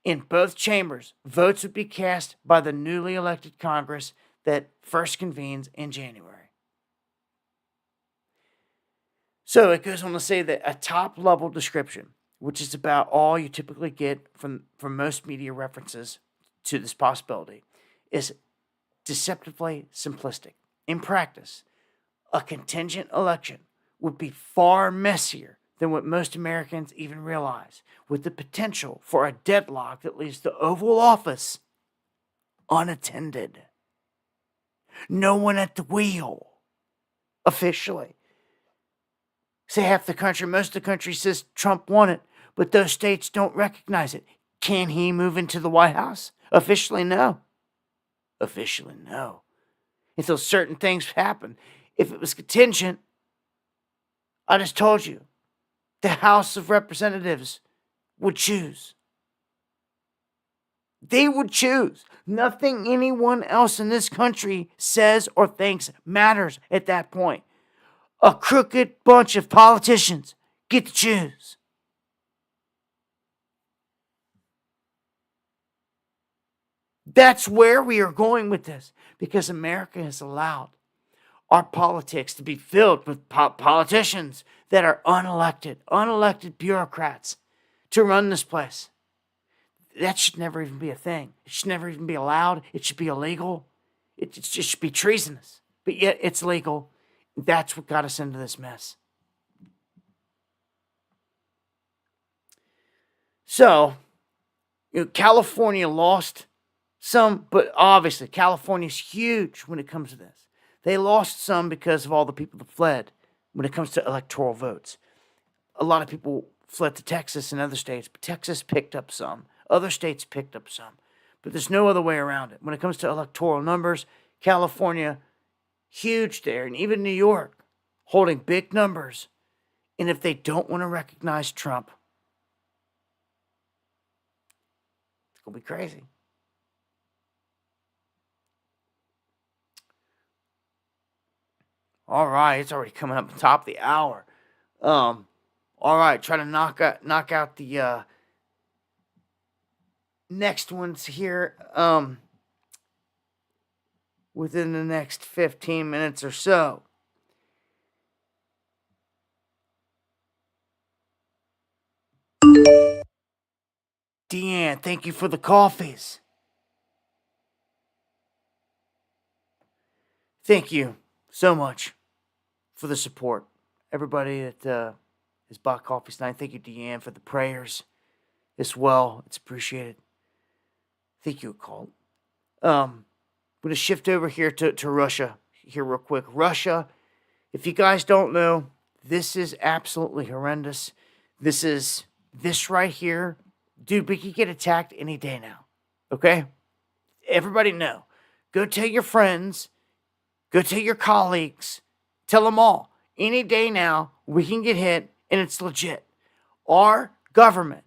In both chambers, votes would be cast by the newly elected Congress that first convenes in January. So it goes on to say that a top-level description, which is about all you typically get from most media references to this possibility, is deceptively simplistic. In practice, a contingent election would be far messier than what most Americans even realize, with the potential for a deadlock that leaves the Oval Office unattended. No one at the wheel, officially. Say half the country, most of the country says Trump won it, but those states don't recognize it. Can he move into the White House? Officially, no. Officially, no. Until certain things happen. If it was contingent, I just told you, the House of Representatives would choose. They would choose. Nothing anyone else in this country says or thinks matters at that point. A crooked bunch of politicians get to choose. That's where we are going with this, because America has allowed our politics to be filled with politicians that are unelected bureaucrats to run this place. That should never even be a thing. It should never even be allowed. It should be illegal. It just should be treasonous. But yet it's legal. That's what got us into this mess. So, California lost some, but obviously California's huge when it comes to this. They lost some because of all the people that fled when it comes to electoral votes. A lot of people fled to Texas and other states, but Texas picked up some. Other states picked up some. But there's no other way around it. When it comes to electoral numbers, California, huge there, and even New York, holding big numbers. And if they don't want to recognize Trump, it's going to be crazy. All right, it's already coming up the top of the hour. All right, try to knock out the next one's here within the next 15 minutes or so. Deanne, thank you for the coffees. Thank you so much for the support. Everybody that has bought coffees tonight, thank you, Deanne, for the prayers as well. It's appreciated. Thank you, Colt. I'm going to shift over here to Russia here real quick. Russia, if you guys don't know, this is absolutely horrendous. This right here. Dude, we could get attacked any day now. Okay? Everybody know. Go tell your friends. Go tell your colleagues. Tell them all. Any day now, we can get hit, and it's legit. Our government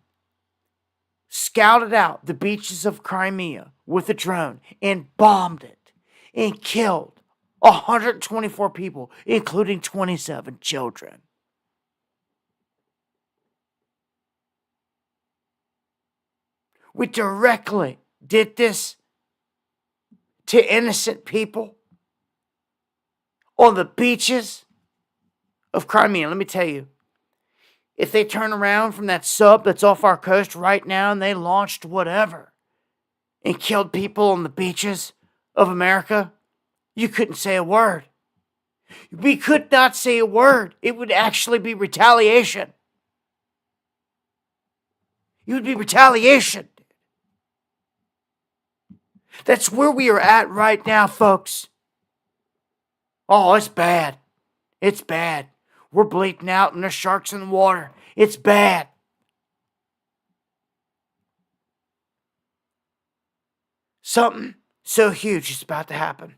scouted out the beaches of Crimea with a drone and bombed it and killed 124 people, including 27 children. We directly did this to innocent people on the beaches of Crimea. Let me tell you, if they turn around from that sub that's off our coast right now and they launched whatever and killed people on the beaches of America, you couldn't say a word. We could not say a word. It would actually be retaliation. It would be retaliation. That's where we are at right now, folks. Oh, it's bad. It's bad. We're bleeding out and there's sharks in the water. It's bad. Something so huge is about to happen.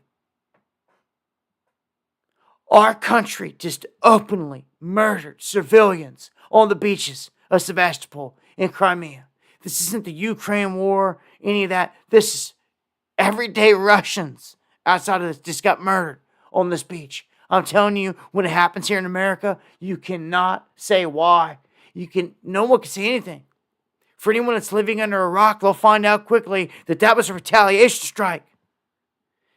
Our country just openly murdered civilians on the beaches of Sevastopol in Crimea. This isn't the Ukraine war, any of that. This is everyday Russians outside of this just got murdered on this beach. I'm telling you, when it happens here in America, you cannot say why. No one can say anything. For anyone that's living under a rock, they'll find out quickly that that was a retaliation strike.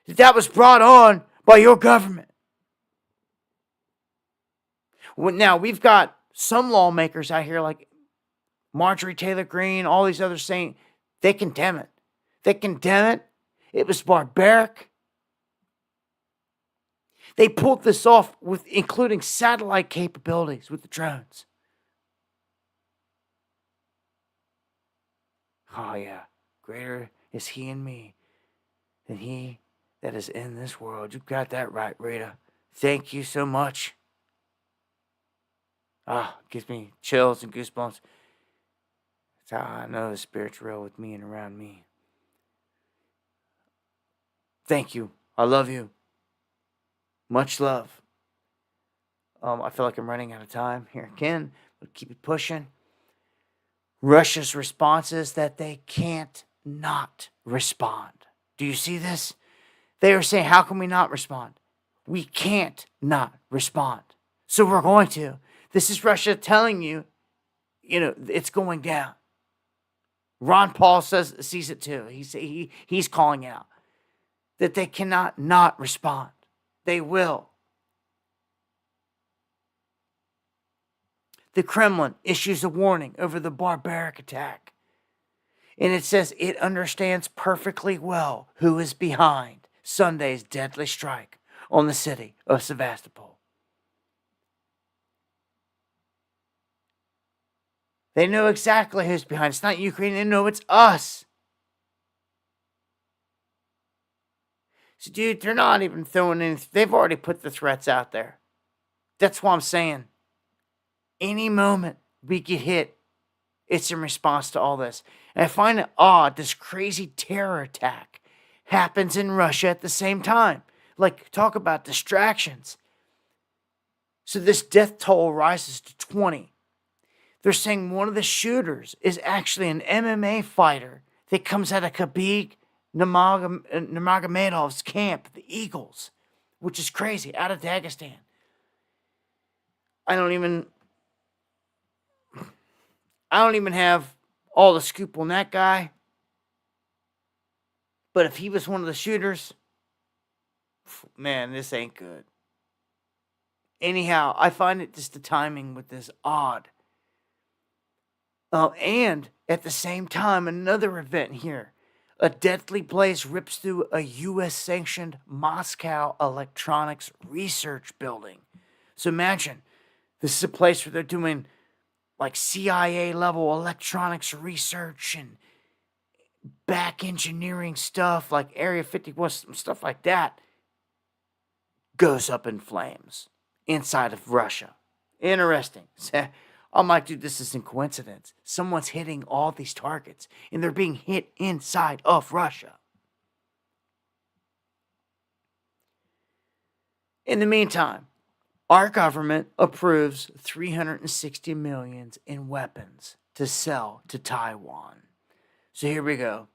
That was brought on by your government. Now, we've got some lawmakers out here like Marjorie Taylor Greene, all these others saying they condemn it. They condemn it. It was barbaric. They pulled this off with including satellite capabilities with the drones. Oh yeah, greater is he in me than he that is in this world. You got that right, Rita. Thank you so much. Gives me chills and goosebumps. That's how I know the Spirit's real with me and around me. Thank you. I love you. Much love. I feel like I'm running out of time here again, but keep it pushing. Russia's response is that they can't not respond. Do you see this? They are saying, how can we not respond? We can't not respond. So we're going to. This is Russia telling you, it's going down. Ron Paul sees it too. He's calling out that they cannot not respond. They will. The Kremlin issues a warning over the barbaric attack. And it says it understands perfectly well who is behind Sunday's deadly strike on the city of Sevastopol. They know exactly who's behind. It's not Ukraine. They know it's us. So, dude, they're not even throwing anything. They've already put the threats out there. That's what I'm saying. Any moment we get hit, it's in response to all this. And I find it odd this crazy terror attack happens in Russia at the same time. Like, talk about distractions. So this death toll rises to 20. They're saying one of the shooters is actually an MMA fighter that comes out of Khabib Nurmagomedov's camp, the Eagles, which is crazy, out of Dagestan. I don't even have all the scoop on that guy. But if he was one of the shooters, man, this ain't good. Anyhow, I find it just the timing with this odd. And at the same time, another event here. A deadly blaze rips through a U.S. sanctioned Moscow electronics research building. So imagine, this is a place where they're doing like CIA level electronics research and back engineering stuff, like Area 51, stuff like that, goes up in flames inside of Russia. Interesting. I'm like, dude, this isn't coincidence. Someone's hitting all these targets, and they're being hit inside of Russia. In the meantime, our government approves $360 million in weapons to sell to Taiwan. So here we go.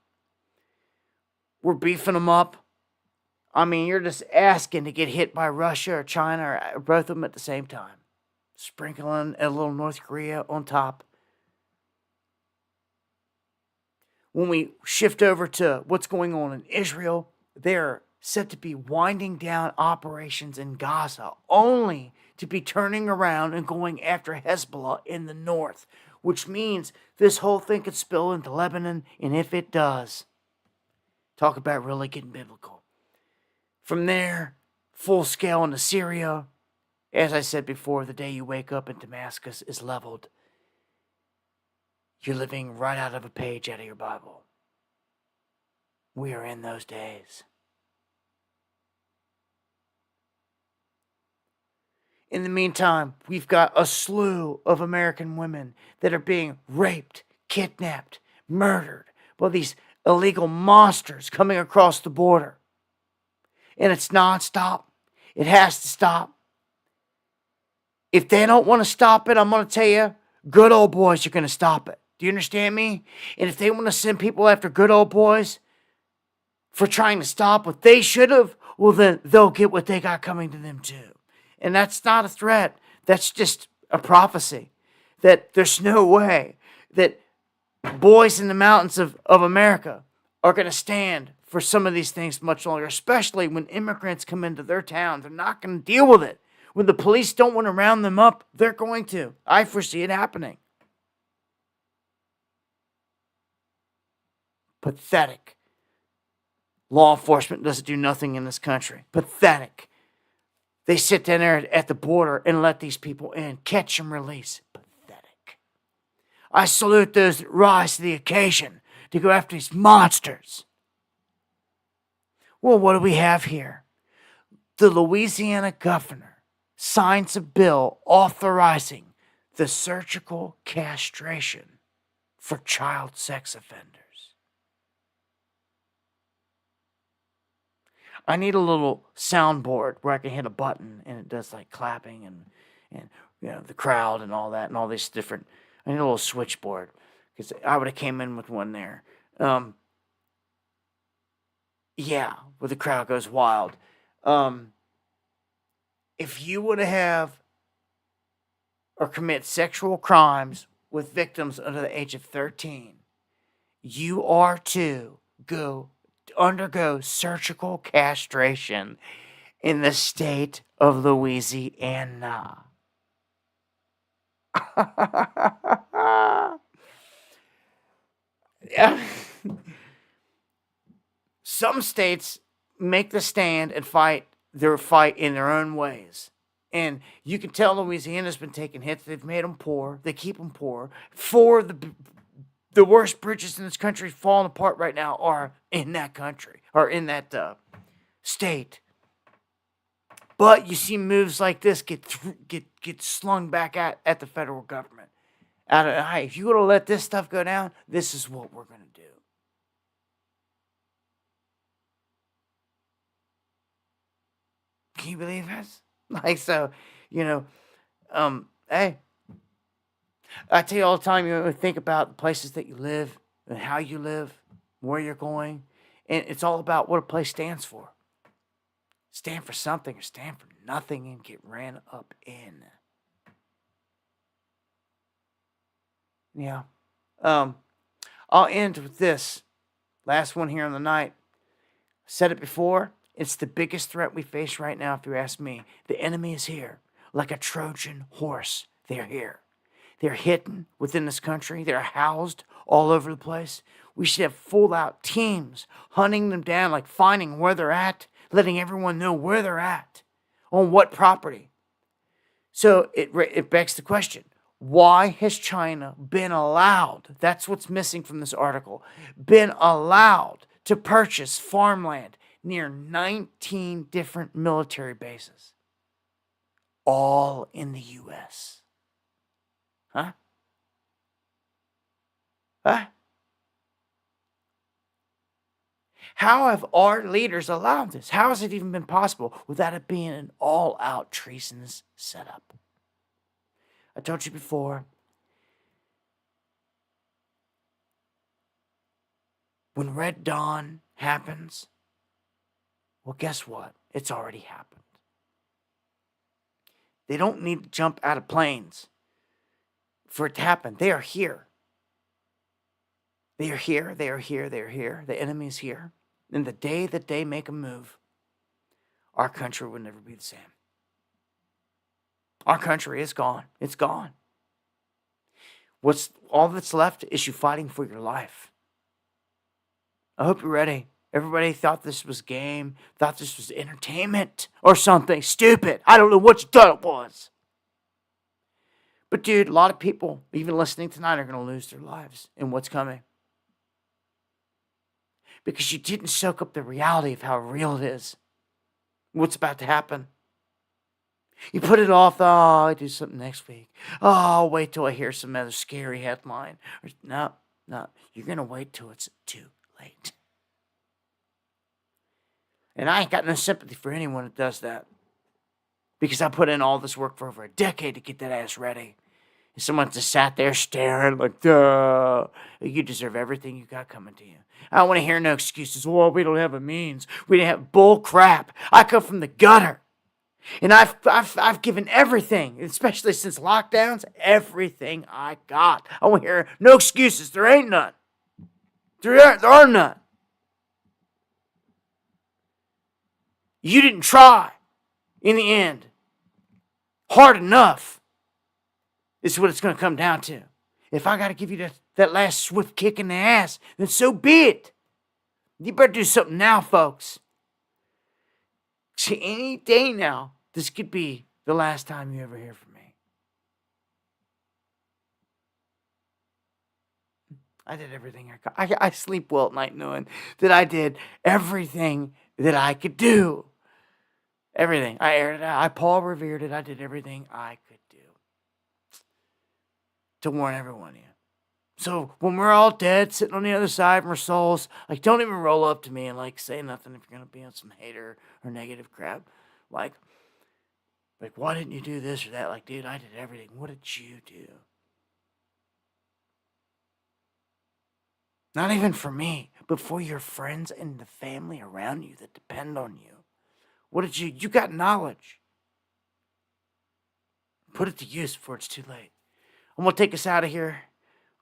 We're beefing them up. I mean, you're just asking to get hit by Russia or China or both of them at the same time. Sprinkling a little North Korea on top. When we shift over to what's going on in Israel, they're set to be winding down operations in Gaza, only to be turning around and going after Hezbollah in the north, which means this whole thing could spill into Lebanon, and if it does, talk about really getting biblical. From there, full scale into Syria. As I said before, the day you wake up in Damascus is leveled. You're living right out of a page out of your Bible. We are in those days. In the meantime, we've got a slew of American women that are being raped, kidnapped, murdered by these illegal monsters coming across the border. And it's nonstop. It has to stop. If they don't want to stop it, I'm going to tell you, good old boys are going to stop it. Do you understand me? And if they want to send people after good old boys for trying to stop what they should have, well, then they'll get what they got coming to them too. And that's not a threat. That's just a prophecy. That there's no way that boys in the mountains of America are going to stand for some of these things much longer, especially when immigrants come into their town. They're not going to deal with it. When the police don't want to round them up, they're going to. I foresee it happening. Pathetic. Law enforcement doesn't do nothing in this country. Pathetic. They sit down there at the border and let these people in. Catch and release. Pathetic. I salute those that rise to the occasion to go after these monsters. Well, what do we have here? The Louisiana governor signs a bill authorizing the surgical castration for child sex offenders. I need a little soundboard where I can hit a button and it does like clapping and you know, the crowd and all that and all these different. I need a little switchboard because I would have came in with one there. Yeah, where the crowd goes wild. If you were to have or commit sexual crimes with victims under the age of 13, you are to undergo surgical castration in the state of Louisiana. Some states make the stand and fight their fight in their own ways. And you can tell Louisiana's been taking hits. They've made them poor. They keep them poor. For the worst bridges in this country falling apart right now are in that country, or in that state. But you see moves like this get slung back at the federal government. Hey, if you're going to let this stuff go down, this is what we're going to do. Can you believe this? Like, so, you know, hey, I tell you all the time, you think about the places that you live and how you live, where you're going, and it's all about what a place stands for. Stand for something or stand for nothing and get ran up in. Yeah. I'll end with this. Last one here on the night. Said it before, it's the biggest threat we face right now, if you ask me. The enemy is here, like a Trojan horse. They're here. They're hidden within this country. They're housed all over the place. We should have full-out teams hunting them down, like finding where they're at, letting everyone know where they're at, on what property. So it begs the question, why has China been allowed, that's what's missing from this article, been allowed to purchase farmland near 19 different military bases, all in the U.S.? Huh? Huh? How have our leaders allowed this? How has it even been possible without it being an all-out treasonous setup? I told you before, when Red Dawn happens, well, guess what? It's already happened. They don't need to jump out of planes for it to happen. They are here. They are here. They are here. They are here. The enemy is here. And the day that they make a move, our country will never be the same. Our country is gone. It's gone. What's all that's left is you fighting for your life. I hope you're ready. Everybody thought this was game, thought this was entertainment or something stupid. I don't know what you thought it was. But dude, a lot of people, even listening tonight, are going to lose their lives in what's coming. Because you didn't soak up the reality of how real it is. What's about to happen. You put it off, oh, I'll do something next week. Oh, I'll wait till I hear some other scary headline. No, you're going to wait till it's too late. And I ain't got no sympathy for anyone that does that. Because I put in all this work for over a decade to get that ass ready. And someone just sat there staring like, duh. You deserve everything you got coming to you. I don't want to hear no excuses. Well, we don't have a means. We didn't have bull crap. I come from the gutter. And I've given everything, especially since lockdowns, everything I got. I want to hear no excuses. There ain't none. There are none. You didn't try in the end. Hard enough is what it's going to come down to. If I got to give you that last swift kick in the ass, then so be it. You better do something now, folks. See, any day now, this could be the last time you ever hear from me. I did everything I sleep well at night knowing that I did everything that I could do. Everything. I aired it out. I Paul revered it. I did everything I could do to warn everyone of you. So when we're all dead, sitting on the other side of our souls, like, don't even roll up to me and like say nothing if you're gonna be on some hater or negative crap. Like, why didn't you do this or that? Like, dude, I did everything. What did you do? Not even for me, but for your friends and the family around you that depend on you. What did you got knowledge. Put it to use before it's too late. I'm going to take us out of here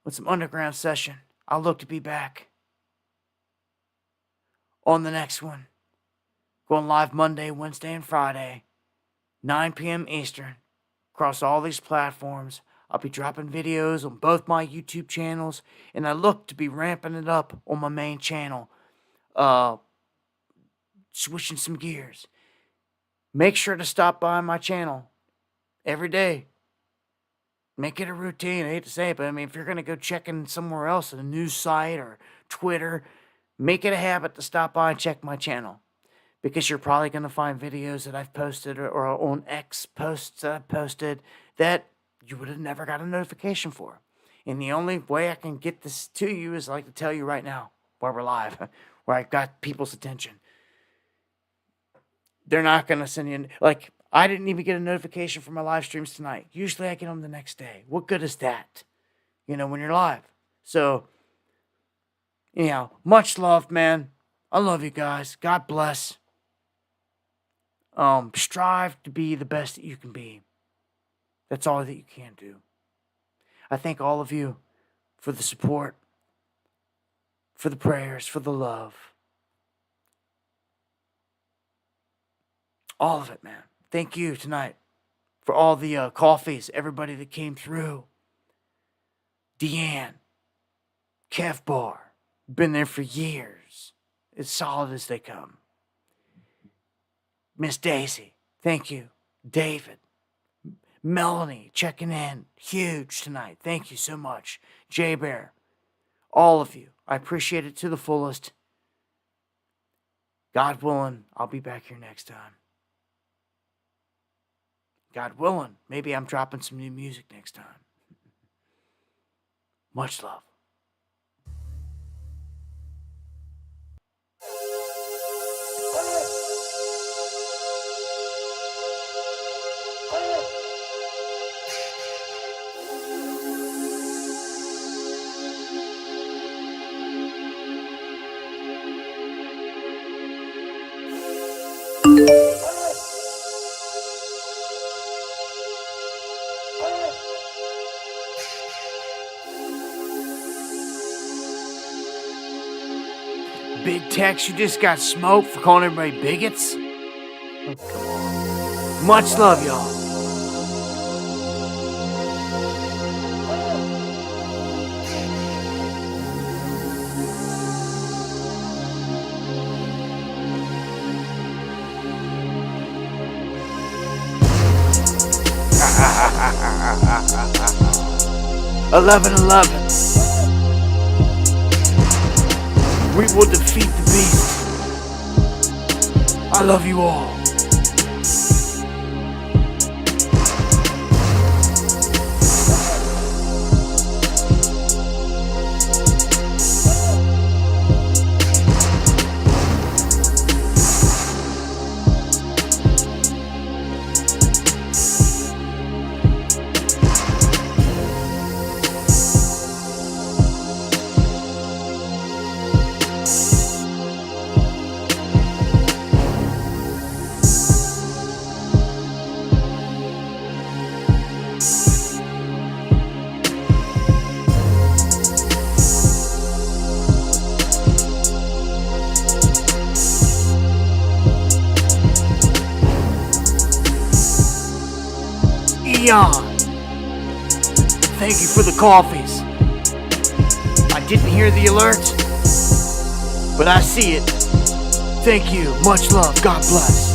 with some underground session. I'll look to be back on the next one. Going live Monday, Wednesday, and Friday, 9 p.m. Eastern, across all these platforms. I'll be dropping videos on both my YouTube channels, and I look to be ramping it up on my main channel. Switching some gears. Make sure to stop by my channel every day. Make it a routine. I hate to say it, but I mean, if you're going to go checking somewhere else, a news site or Twitter, make it a habit to stop by and check my channel. Because you're probably going to find videos that I've posted or on X posts that I've posted that you would have never got a notification for. And the only way I can get this to you is like to tell you right now, while we're live, where I've got people's attention. They're not going to send you, like, I didn't even get a notification for my live streams tonight. Usually I get them the next day. What good is that? You know, when you're live. So, anyhow, much love, man. I love you guys. God bless. Strive to be the best that you can be. That's all that you can do. I thank all of you for the support, for the prayers, for the love. All of it, man. Thank you tonight for all the coffees, everybody that came through. Deanne, Kev Bar, been there for years. As solid as they come. Miss Daisy, thank you. David, Melanie, checking in. Huge tonight. Thank you so much. J Bear, all of you. I appreciate it to the fullest. God willing, I'll be back here next time. God willing, maybe I'm dropping some new music next time. Much love. Big Tex, you just got smoked for calling everybody bigots? Oh, come on. Much love, y'all. "11-11. We will defeat the beast. I love you all." Thank you for the coffees. I didn't hear the alert, but I see it. Thank you. Much love. God bless.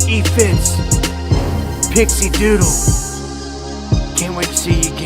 E Fitz, Pixie Doodle. Can't wait to see you again.